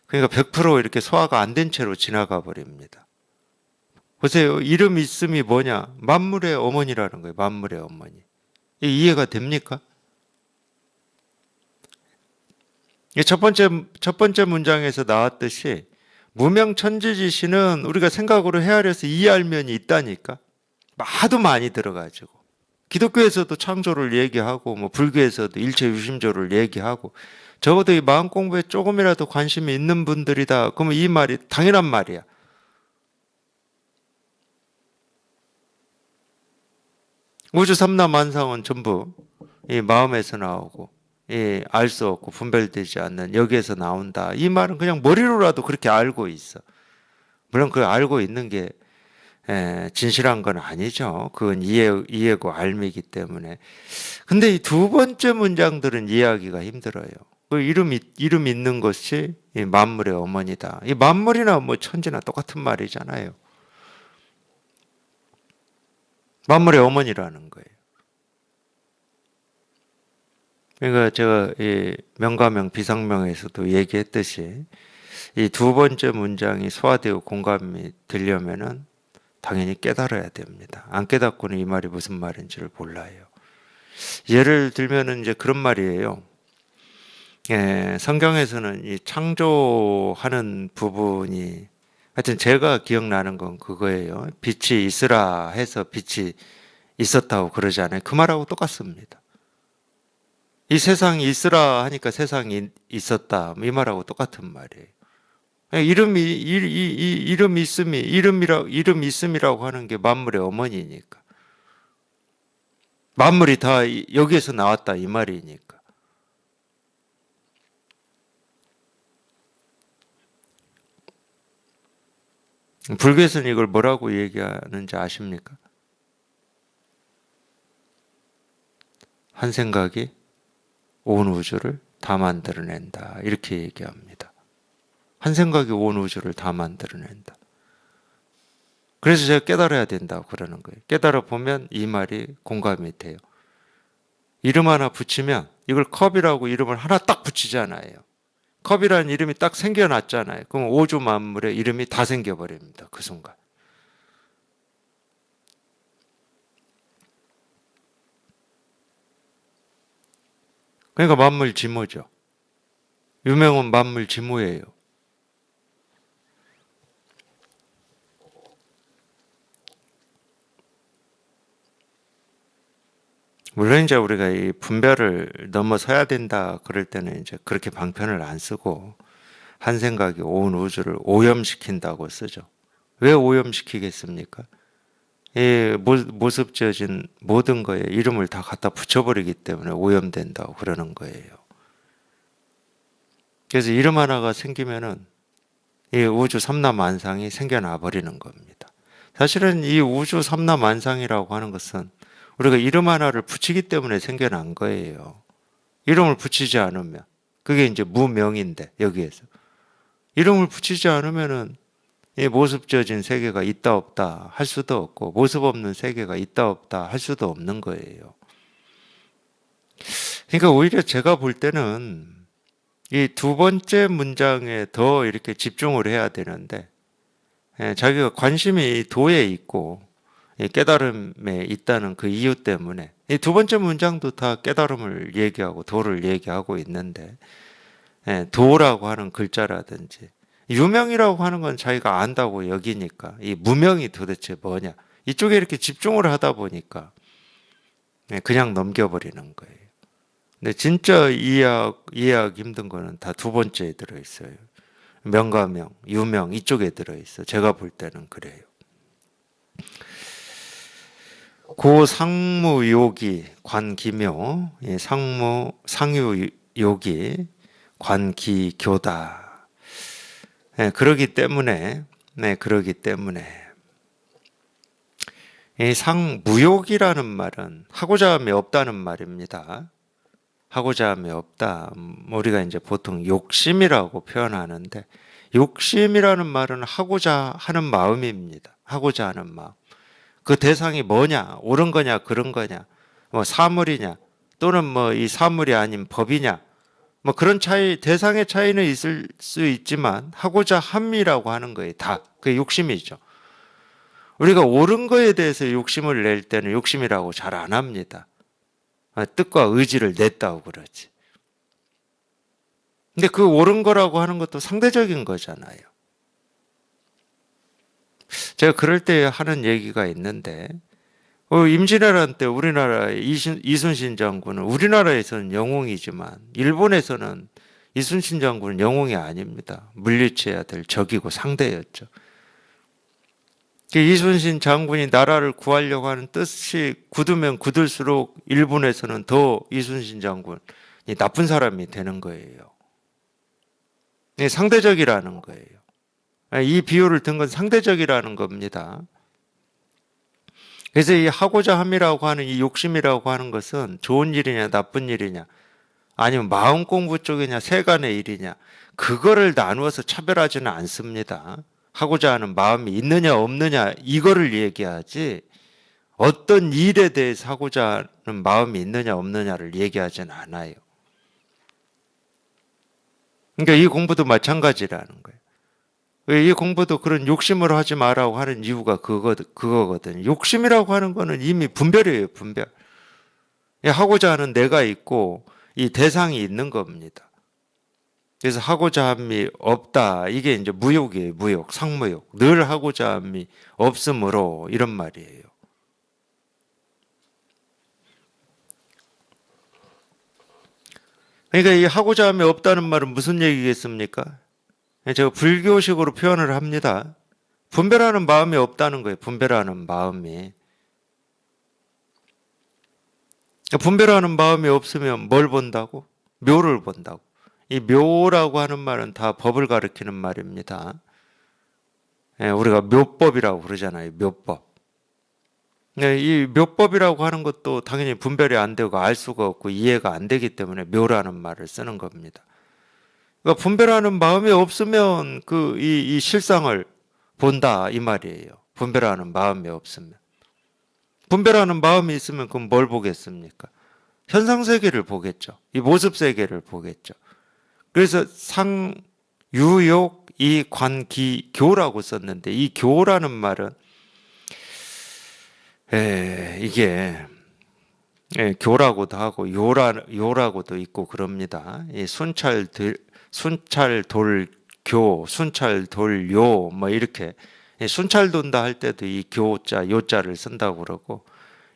그러니까 100% 이렇게 소화가 안 된 채로 지나가 버립니다. 보세요. 이름 있음이 뭐냐? 만물의 어머니라는 거예요. 만물의 어머니. 이해가 됩니까? 첫 번째 문장에서 나왔듯이 무명천지지시는 우리가 생각으로 헤아려서 이해할 면이 있다니까. 하도 많이 들어가지고. 기독교에서도 창조를 얘기하고 뭐 불교에서도 일체유심조를 얘기하고 적어도 이 마음 공부에 조금이라도 관심이 있는 분들이다. 그러면 이 말이 당연한 말이야. 우주 삼라만상은 전부 이 마음에서 나오고 알 수 없고 분별되지 않는 여기에서 나온다. 이 말은 그냥 머리로라도 그렇게 알고 있어. 물론 그 알고 있는 게 진실한 건 아니죠. 그건 이해고 알미기 때문에. 근데 이 두 번째 문장들은 이해하기가 힘들어요. 그 이름 있는 것이 이 만물의 어머니다. 이 만물이나 뭐 천지나 똑같은 말이잖아요. 만물의 어머니라는 거예요. 그러니까 제가 이 명가명 비상명에서도 얘기했듯이 이 두 번째 문장이 소화되고 공감이 되려면은 당연히 깨달아야 됩니다. 안 깨닫고는 이 말이 무슨 말인지를 몰라요. 예를 들면은 이제 그런 말이에요. 성경에서는 이 창조하는 부분이 하여튼 제가 기억나는 건 그거예요. 빛이 있으라 해서 빛이 있었다고 그러잖아요. 그 말하고 똑같습니다. 이 세상이 있으라 하니까 세상이 있었다. 이 말하고 똑같은 말이에요. 이름 있음이라고 하는 게 만물의 어머니니까. 만물이 다 여기에서 나왔다 이 말이니까. 불교에서는 이걸 뭐라고 얘기하는지 아십니까? 한 생각이 온 우주를 다 만들어낸다. 이렇게 얘기합니다. 한 생각이 온 우주를 다 만들어낸다. 그래서 제가 깨달아야 된다고 그러는 거예요. 깨달아 보면 이 말이 공감이 돼요. 이름 하나 붙이면 이걸 컵이라고 이름을 하나 딱 붙이잖아요. 컵이라는 이름이 딱 생겨났잖아요. 그럼 오주 만물의 이름이 다 생겨버립니다. 그 순간. 그러니까 만물지무죠. 유명한 만물지무예요. 물론 이제 우리가 이 분별을 넘어서야 된다 그럴 때는 이제 그렇게 방편을 안 쓰고 한 생각이 온 우주를 오염시킨다고 쓰죠. 왜 오염시키겠습니까? 이 모습 지어진 모든 거에 이름을 다 갖다 붙여버리기 때문에 오염된다고 그러는 거예요. 그래서 이름 하나가 생기면은 이 우주 삼라만상이 생겨나 버리는 겁니다. 사실은 이 우주 삼라만상이라고 하는 것은 우리가 이름 하나를 붙이기 때문에 생겨난 거예요. 이름을 붙이지 않으면 그게 이제 무명인데 여기에서 이름을 붙이지 않으면은 이 모습 지어진 세계가 있다 없다 할 수도 없고 모습 없는 세계가 있다 없다 할 수도 없는 거예요. 그러니까 오히려 제가 볼 때는 이 두 번째 문장에 더 이렇게 집중을 해야 되는데 자기가 관심이 도에 있고 깨달음에 있다는 그 이유 때문에 이 두 번째 문장도 다 깨달음을 얘기하고 도를 얘기하고 있는데 도라고 하는 글자라든지 유명이라고 하는 건 자기가 안다고 여기니까 이 무명이 도대체 뭐냐 이쪽에 이렇게 집중을 하다 보니까 그냥 넘겨버리는 거예요. 근데 진짜 이해하기 힘든 거는 다 두 번째에 들어있어요. 명가명, 유명 이쪽에 들어있어. 제가 볼 때는 그래요. 고상무요기 관기묘, 상유요기 관기교다. 그러기 때문에 이 상무욕이라는 말은 하고자 함이 없다는 말입니다. 하고자 함이 없다. 우리가 이제 보통 욕심이라고 표현하는데 욕심이라는 말은 하고자 하는 마음입니다. 하고자 하는 마음. 그 대상이 뭐냐? 옳은 거냐? 그런 거냐? 뭐 사물이냐? 또는 뭐 이 사물이 아닌 법이냐? 뭐 그런 차이, 대상의 차이는 있을 수 있지만 하고자 함이라고 하는 거예요. 다. 그게 욕심이죠. 우리가 옳은 거에 대해서 욕심을 낼 때는 욕심이라고 잘 안 합니다. 뜻과 의지를 냈다고 그러지. 근데 그 옳은 거라고 하는 것도 상대적인 거잖아요. 제가 그럴 때 하는 얘기가 있는데 임진왜란 때 우리나라의 이순신 장군은 우리나라에서는 영웅이지만 일본에서는 이순신 장군은 영웅이 아닙니다. 물리쳐야 될 적이고 상대였죠. 이순신 장군이 나라를 구하려고 하는 뜻이 굳으면 굳을수록 일본에서는 더 이순신 장군이 나쁜 사람이 되는 거예요. 상대적이라는 거예요. 이 비유를 든 건 상대적이라는 겁니다. 그래서 이 하고자 함이라고 하는 이 욕심이라고 하는 것은 좋은 일이냐 나쁜 일이냐 아니면 마음 공부 쪽이냐 세간의 일이냐 그거를 나누어서 차별하지는 않습니다. 하고자 하는 마음이 있느냐 없느냐 이거를 얘기하지 어떤 일에 대해서 하고자 하는 마음이 있느냐 없느냐를 얘기하지는 않아요. 그러니까 이 공부도 마찬가지라는 거예요. 이 공부도 그런 욕심을 하지 말라고 하는 이유가 그거거든요. 욕심이라고 하는 거는 이미 분별이에요, 분별. 하고자 하는 내가 있고 이 대상이 있는 겁니다. 그래서 하고자 함이 없다. 이게 이제 무욕이에요, 무욕, 상무욕. 늘 하고자 함이 없으므로 이런 말이에요. 그러니까 이 하고자 함이 없다는 말은 무슨 얘기겠습니까? 제가 불교식으로 표현을 합니다. 분별하는 마음이 없다는 거예요. 분별하는 마음이. 분별하는 마음이 없으면 뭘 본다고? 묘를 본다고. 이 묘라고 하는 말은 다 법을 가리키는 말입니다. 우리가 묘법이라고 그러잖아요. 묘법. 이 묘법이라고 하는 것도 당연히 분별이 안 되고 알 수가 없고 이해가 안 되기 때문에 묘라는 말을 쓰는 겁니다. 그러니까 분별하는 마음이 없으면 이 실상을 본다 이 말이에요. 분별하는 마음이 없으면. 분별하는 마음이 있으면 그럼 뭘 보겠습니까? 현상세계를 보겠죠. 이 모습세계를 보겠죠. 그래서 상, 유욕, 이, 관, 기, 교라고 썼는데 이 교라는 말은 이게 교라고도 하고 요라고도 있고 그럽니다. 이 순찰돌교, 순찰돌요 뭐 이렇게 순찰 돈다 할 때도 이 교자, 요자를 쓴다고 그러고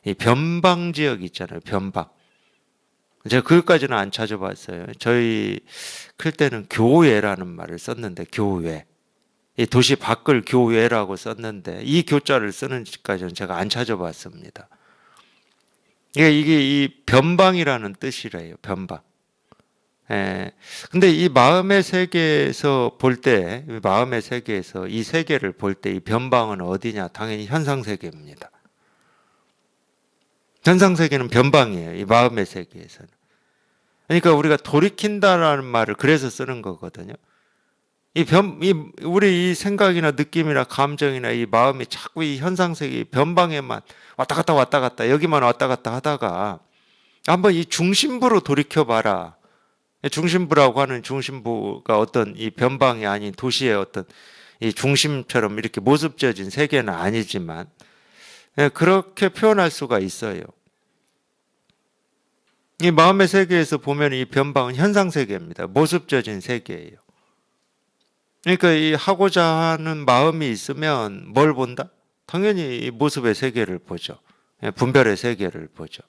이 변방 지역 있잖아요. 변방. 제가 그것까지는 안 찾아봤어요. 저희 클 때는 교외라는 말을 썼는데 교외. 이 도시 밖을 교외라고 썼는데 이 교자를 쓰는지까지는 제가 안 찾아봤습니다. 이게 이 변방이라는 뜻이래요. 변방. 근데 이 마음의 세계에서 볼 때, 마음의 세계에서 이 세계를 볼 때 이 변방은 어디냐? 당연히 현상 세계입니다. 현상 세계는 변방이에요. 이 마음의 세계에서는. 그러니까 우리가 돌이킨다라는 말을 그래서 쓰는 거거든요. 우리 이 생각이나 느낌이나 감정이나 이 마음이 자꾸 이 현상 세계 변방에만 왔다 갔다 여기만 왔다 갔다 하다가 한번 이 중심부로 돌이켜 봐라. 중심부라고 하는 중심부가 어떤 이 변방이 아닌 도시의 어떤 이 중심처럼 이렇게 모습져진 세계는 아니지만 그렇게 표현할 수가 있어요. 이 마음의 세계에서 보면 이 변방은 현상 세계입니다. 모습져진 세계예요. 그러니까 이 하고자 하는 마음이 있으면 뭘 본다? 당연히 이 모습의 세계를 보죠. 분별의 세계를 보죠.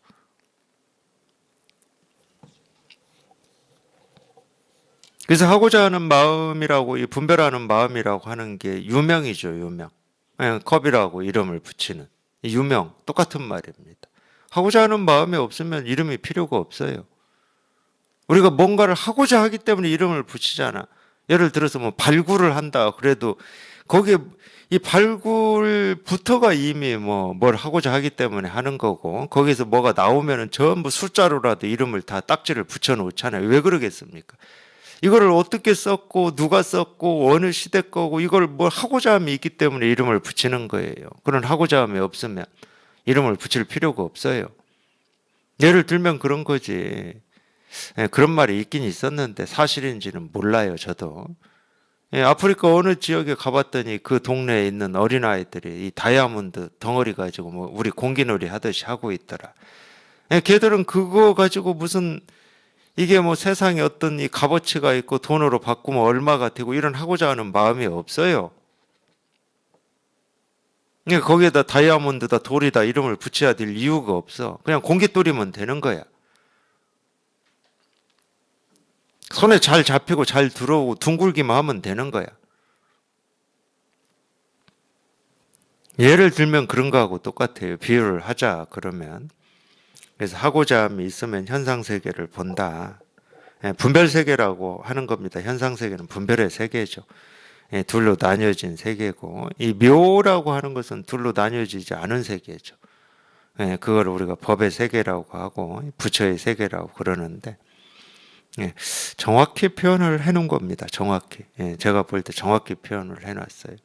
그래서 하고자 하는 마음이라고 이 분별하는 마음이라고 하는 게 유명이죠. 유명. 컵이라고 이름을 붙이는 유명 똑같은 말입니다. 하고자 하는 마음이 없으면 이름이 필요가 없어요. 우리가 뭔가를 하고자 하기 때문에 이름을 붙이잖아. 예를 들어서 뭐 발굴을 한다 그래도 거기에 이 발굴부터가 이미 뭘 하고자 하기 때문에 하는 거고 거기서 뭐가 나오면은 전부 숫자로라도 이름을 다 딱지를 붙여 놓잖아요. 왜 그러겠습니까? 이거를 어떻게 썼고 누가 썼고 어느 시대 거고 이걸 뭘 하고자 함이 있기 때문에 이름을 붙이는 거예요. 그런 하고자 함이 없으면 이름을 붙일 필요가 없어요. 예를 들면 그런 거지. 그런 말이 있긴 있었는데 사실인지는 몰라요. 저도. 아프리카 어느 지역에 가봤더니 그 동네에 있는 어린아이들이 이 다이아몬드 덩어리 가지고 뭐 우리 공기놀이 하듯이 하고 있더라. 걔들은 그거 가지고 무슨 이게 뭐 세상에 어떤 이 값어치가 있고 돈으로 바꾸면 얼마가 되고 이런 하고자 하는 마음이 없어요. 거기에다 다이아몬드다 돌이다 이름을 붙여야 될 이유가 없어. 그냥 공깃돌이면 되는 거야. 손에 잘 잡히고 잘 들어오고 둥글기만 하면 되는 거야. 예를 들면 그런 거하고 똑같아요. 비유를 하자 그러면. 그래서 하고자 함이 있으면 현상세계를 본다. 분별세계라고 하는 겁니다. 현상세계는 분별의 세계죠. 둘로 나뉘어진 세계고 이 묘라고 하는 것은 둘로 나뉘어지지 않은 세계죠. 예, 그걸 우리가 법의 세계라고 하고 부처의 세계라고 그러는데, 예, 정확히 표현을 해놓은 겁니다. 정확히. 예, 제가 볼 때 정확히 표현을 해놨어요.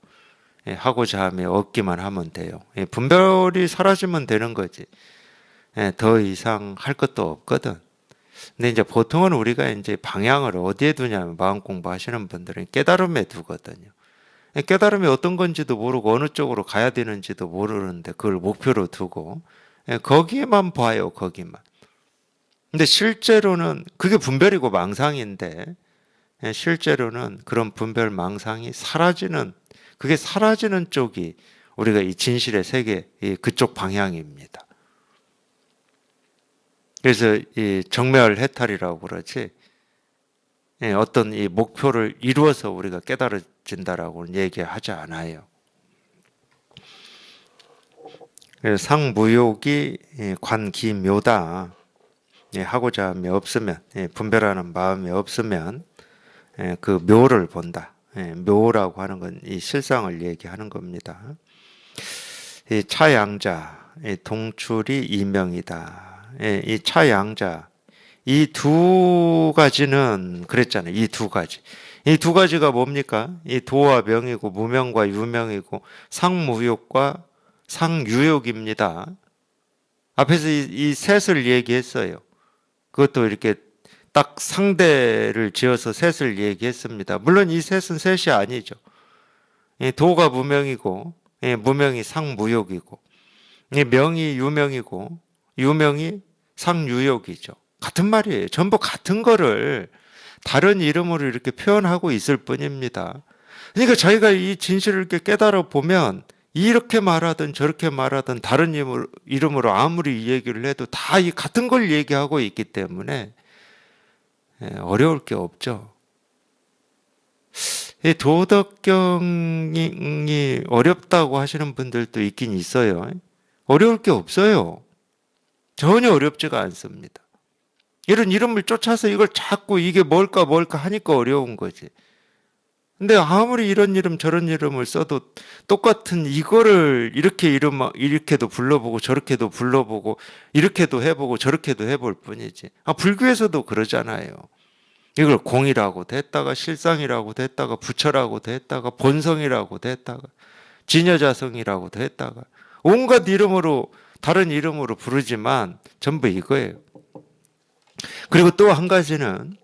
예, 하고자 하면 얻기만 하면 돼요. 예, 분별이 사라지면 되는 거지. 예, 더 이상 할 것도 없거든. 근데 이제 보통은 우리가 이제 방향을 어디에 두냐면 마음 공부하시는 분들은 깨달음에 두거든요. 예, 깨달음이 어떤 건지도 모르고 어느 쪽으로 가야 되는지도 모르는데 그걸 목표로 두고, 예, 거기에만 봐요, 거기만. 근데 실제로는 그게 분별이고 망상인데, 예, 실제로는 그런 분별 망상이 사라지는, 그게 사라지는 쪽이 우리가 이 진실의 세계, 이 그쪽 방향입니다. 그래서 이 정멸 해탈이라고 그러지, 예, 어떤 이 목표를 이루어서 우리가 깨달아진다라고는 얘기하지 않아요. 그래서 상무욕이 관기묘다. 예, 하고자 함이 없으면, 예, 분별하는 마음이 없으면, 예, 그 묘를 본다. 예, 묘라고 하는 건 이 실상을 얘기하는 겁니다. 이 차양자, 이 동출이 이명이다. 예, 이 차양자, 이 두 가지는 그랬잖아요. 이 두 가지. 이 두 가지가 뭡니까? 이 도와 명이고 무명과 유명이고 상무욕과 상유욕입니다. 앞에서 이 셋을 얘기했어요. 그것도 이렇게 딱 상대를 지어서 셋을 얘기했습니다. 물론 이 셋은 셋이 아니죠. 도가 무명이고, 무명이 상무욕이고, 명이 유명이고, 유명이 상유욕이죠. 같은 말이에요. 전부 같은 거를 다른 이름으로 이렇게 표현하고 있을 뿐입니다. 그러니까 저희가 이 진실을 이렇게 깨달아 보면 이렇게 말하든 저렇게 말하든 다른 이름으로 아무리 이 얘기를 해도 다 이 같은 걸 얘기하고 있기 때문에 어려울 게 없죠. 이 도덕경이 어렵다고 하시는 분들도 있긴 있어요. 어려울 게 없어요. 전혀 어렵지가 않습니다. 이런 이름을 쫓아서 이걸 자꾸 이게 뭘까 하니까 어려운 거지. 근데 아무리 이런 이름 저런 이름을 써도 똑같은 이거를 이렇게 이렇게도 불러보고 저렇게도 불러보고 이렇게도 해보고 저렇게도 해볼 뿐이지. 불교에서도 그러잖아요. 이걸 공이라고도 했다가 실상이라고도 했다가 부처라고도 했다가 본성이라고도 했다가 진여자성이라고도 했다가 온갖 이름으로 다른 이름으로 부르지만 전부 이거예요. 그리고 또 한 가지는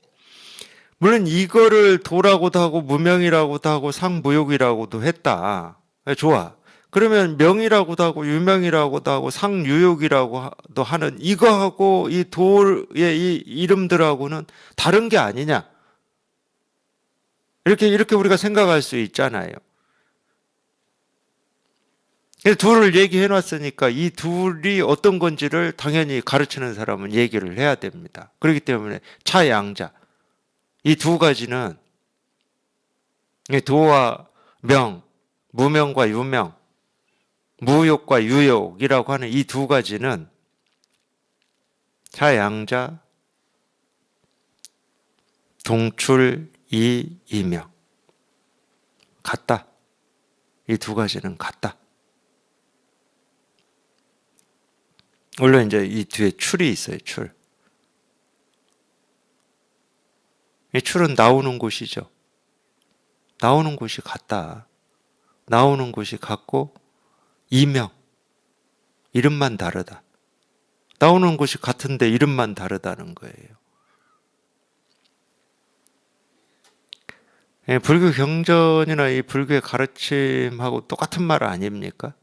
물론 이거를 도라고도 하고 무명이라고도 하고 상무욕이라고도 했다. 좋아. 그러면 명이라고도 하고 유명이라고도 하고 상유욕이라고도 하는 이거하고 이 도의 이 이름들하고는 다른 게 아니냐. 이렇게 우리가 생각할 수 있잖아요. 둘을 얘기해 놨으니까 이 둘이 어떤 건지를 당연히 가르치는 사람은 얘기를 해야 됩니다. 그렇기 때문에 차양자. 이 두 가지는 도와 명, 무명과 유명, 무욕과 유욕이라고 하는 이 두 가지는 차양자, 동출, 이명 같다. 이 두 가지는 같다. 물론 이제 이 뒤에 출이 있어요. 출. 이 출은 나오는 곳이죠. 나오는 곳이 같다. 나오는 곳이 같고 이명, 이름만 다르다. 나오는 곳이 같은데 이름만 다르다는 거예요. 불교 경전이나 이 불교의 가르침하고 똑같은 말 아닙니까?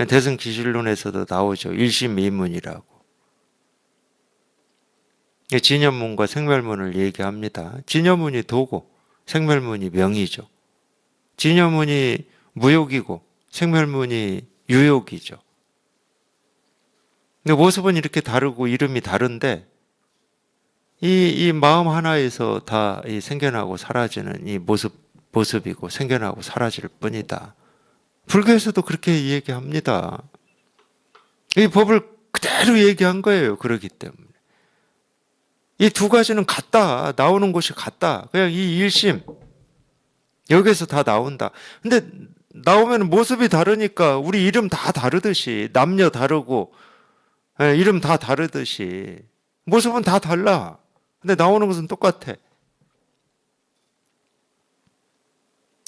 대승기실론에서도 나오죠. 일심이문이라고. 진여문과 생멸문을 얘기합니다. 진여문이 도고 생멸문이 명이죠. 진여문이 무욕이고 생멸문이 유욕이죠. 근데 모습은 이렇게 다르고 이름이 다른데 이 마음 하나에서 다 이 생겨나고 사라지는 이 모습이고 생겨나고 사라질 뿐이다. 불교에서도 그렇게 얘기합니다. 이 법을 그대로 얘기한 거예요. 그렇기 때문에. 이 두 가지는 같다. 나오는 곳이 같다. 그냥 이 일심. 여기에서 다 나온다. 근데 나오면 모습이 다르니까 우리 이름 다 다르듯이 남녀 다르고 이름 다 다르듯이 모습은 다 달라. 근데 나오는 것은 똑같아.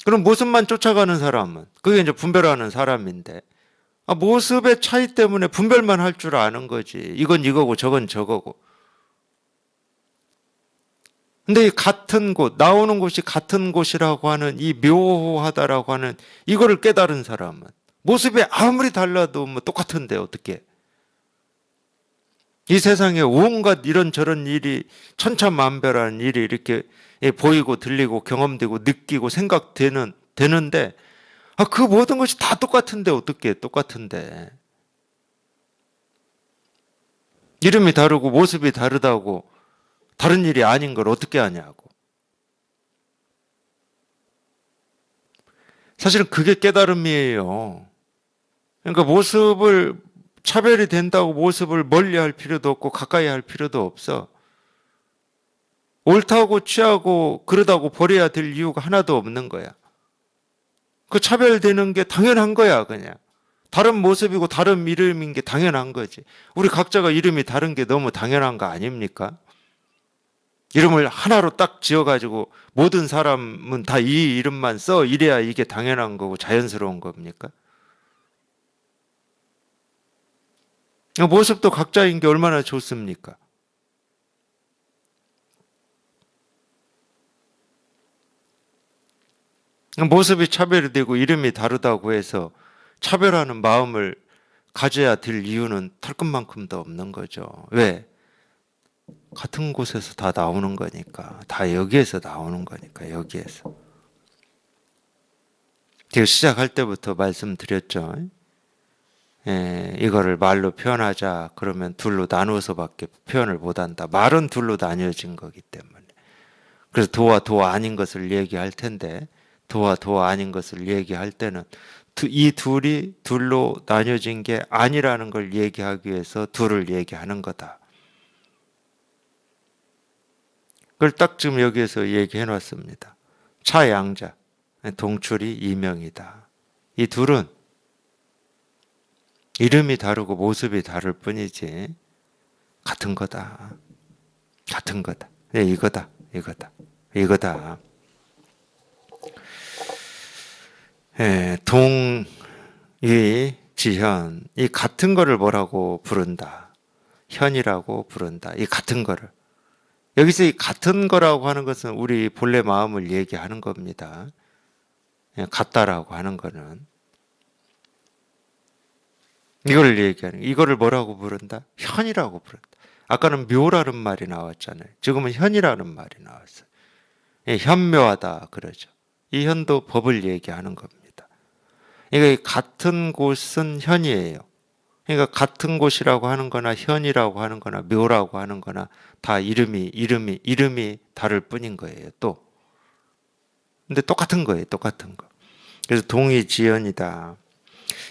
그럼 모습만 쫓아가는 사람은 그게 이제 분별하는 사람인데 모습의 차이 때문에 분별만 할 줄 아는 거지. 이건 이거고 저건 저거고. 근데 이 같은 곳, 나오는 곳이 같은 곳이라고 하는 이 묘하다라고 하는 이거를 깨달은 사람은 모습이 아무리 달라도 뭐 똑같은데 어떻게? 이 세상에 온갖 이런저런 일이 천차만별한 일이 이렇게 보이고 들리고 경험되고 느끼고 되는데 그 모든 것이 다 똑같은데 어떻게 똑같은데 이름이 다르고 모습이 다르다고 다른 일이 아닌 걸 어떻게 하냐고. 사실은 그게 깨달음이에요. 그러니까 모습을 차별이 된다고 모습을 멀리 할 필요도 없고 가까이 할 필요도 없어. 옳다고 취하고 그러다고 버려야 될 이유가 하나도 없는 거야. 그 차별되는 게 당연한 거야, 그냥. 다른 모습이고 다른 이름인 게 당연한 거지. 우리 각자가 이름이 다른 게 너무 당연한 거 아닙니까? 이름을 하나로 딱 지어가지고 모든 사람은 다 이 이름만 써 이래야 이게 당연한 거고 자연스러운 겁니까? 모습도 각자인 게 얼마나 좋습니까? 모습이 차별이 되고 이름이 다르다고 해서 차별하는 마음을 가져야 될 이유는 털끝만큼도 없는 거죠. 왜? 같은 곳에서 다 나오는 거니까. 다 여기에서 나오는 거니까, 여기에서. 제가 시작할 때부터 말씀드렸죠. 이거를 말로 표현하자 그러면 둘로 나누어서밖에 표현을 못한다. 말은 둘로 나뉘어진 거기 때문에. 그래서 도와 도 아닌 것을 얘기할 텐데 도와 도 아닌 것을 얘기할 때는 이 둘이 둘로 나뉘어진 게 아니라는 걸 얘기하기 위해서 둘을 얘기하는 거다. 그걸 딱 지금 여기에서 얘기해 놨습니다. 차양자, 동출이 이명이다. 이 둘은 이름이 다르고 모습이 다를 뿐이지 같은 거다. 같은 거다. 이거다. 이거다. 이거다. 동이 지현, 이 같은 거를 뭐라고 부른다? 현이라고 부른다. 이 같은 거를. 여기서 이 같은 거라고 하는 것은 우리 본래 마음을 얘기하는 겁니다. 같다라고 하는 거는. 이걸 얘기하는, 이거를 뭐라고 부른다? 현이라고 부른다. 아까는 묘라는 말이 나왔잖아요. 지금은 현이라는 말이 나왔어요. 현묘하다 그러죠. 이 현도 법을 얘기하는 겁니다. 그러니까 같은 곳은 현이에요. 그러니까 같은 곳이라고 하는 거나 현이라고 하는 거나 묘라고 하는 거나 다 이름이 다를 뿐인 거예요, 또. 근데 똑같은 거예요, 똑같은 거. 그래서 동이 지연이다.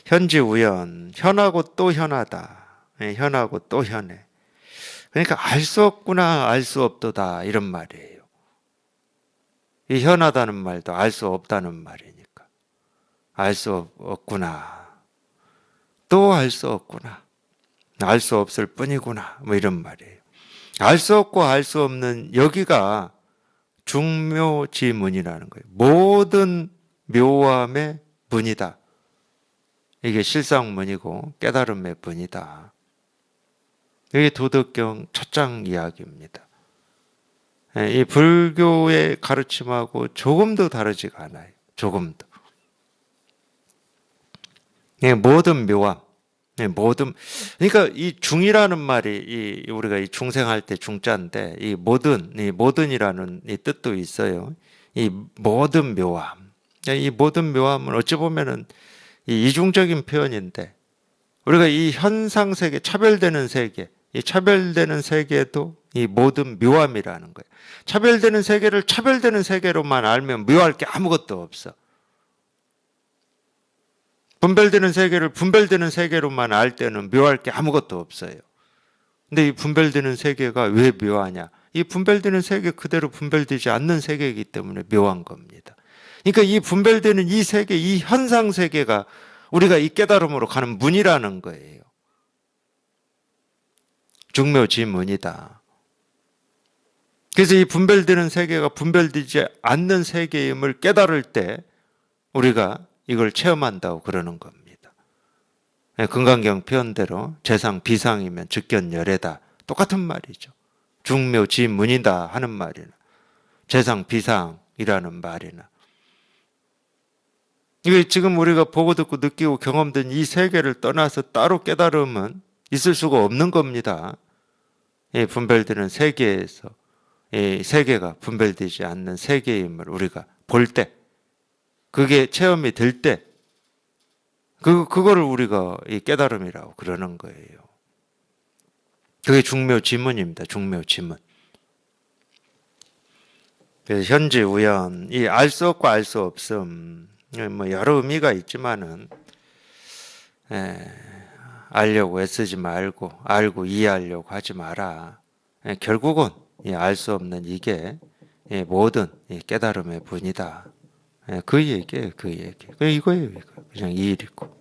현지 우연, 현하고 또 현하다. 현하고 또 현해. 그러니까 알 수 없구나, 알 수 없도다, 이런 말이에요. 이 현하다는 말도 알 수 없다는 말이니까. 알 수 없구나. 또 알 수 없구나. 알 수 없을 뿐이구나. 뭐 이런 말이에요. 알 수 없고 알 수 없는 여기가 중묘지문이라는 거예요. 모든 묘함의 문이다. 이게 실상문이고 깨달음의 문이다. 이게 도덕경 첫 장 이야기입니다. 이 불교의 가르침하고 조금도 다르지가 않아요. 조금도. 모든 묘함, 그러니까 이 중이라는 말이 우리가 이 중생할 때 중자인데 이 모든이라는 이 뜻도 있어요. 이 모든 묘함, 이 모든 묘함은 어찌 보면은 이 이중적인 표현인데 우리가 이 현상 세계, 차별되는 세계, 이 차별되는 세계도 이 모든 묘함이라는 거예요. 차별되는 세계를 차별되는 세계로만 알면 묘할 게 아무것도 없어. 분별되는 세계를 분별되는 세계로만 알 때는 묘할 게 아무것도 없어요. 근데 이 분별되는 세계가 왜 묘하냐? 이 분별되는 세계 그대로 분별되지 않는 세계이기 때문에 묘한 겁니다. 그러니까 이 분별되는 이 세계, 이 현상 세계가 우리가 이 깨달음으로 가는 문이라는 거예요. 중묘지문이다. 그래서 이 분별되는 세계가 분별되지 않는 세계임을 깨달을 때 우리가 이걸 체험한다고 그러는 겁니다. 금강경 표현대로 재상 비상이면 즉견열애다. 똑같은 말이죠. 중묘지문이다 하는 말이나 재상 비상이라는 말이나, 이게 지금 우리가 보고 듣고 느끼고 경험된 이 세계를 떠나서 따로 깨달음은 있을 수가 없는 겁니다. 이 분별되는 세계에서 이 세계가 분별되지 않는 세계임을 우리가 볼 때, 그게 체험이 될 때, 그거를 우리가 이 깨달음이라고 그러는 거예요. 그게 중묘지문입니다. 중묘지문. 그래서 현지 우연, 이 알 수 없고 알 수 없음, 뭐 여러 의미가 있지만은, 알려고 애쓰지 말고 알고 이해하려고 하지 마라. 결국은 알 수 없는 이게 모든 깨달음의 분이다. 그 얘기예요. 그 얘기. 이거예요. 이거. 그냥 이 일이고.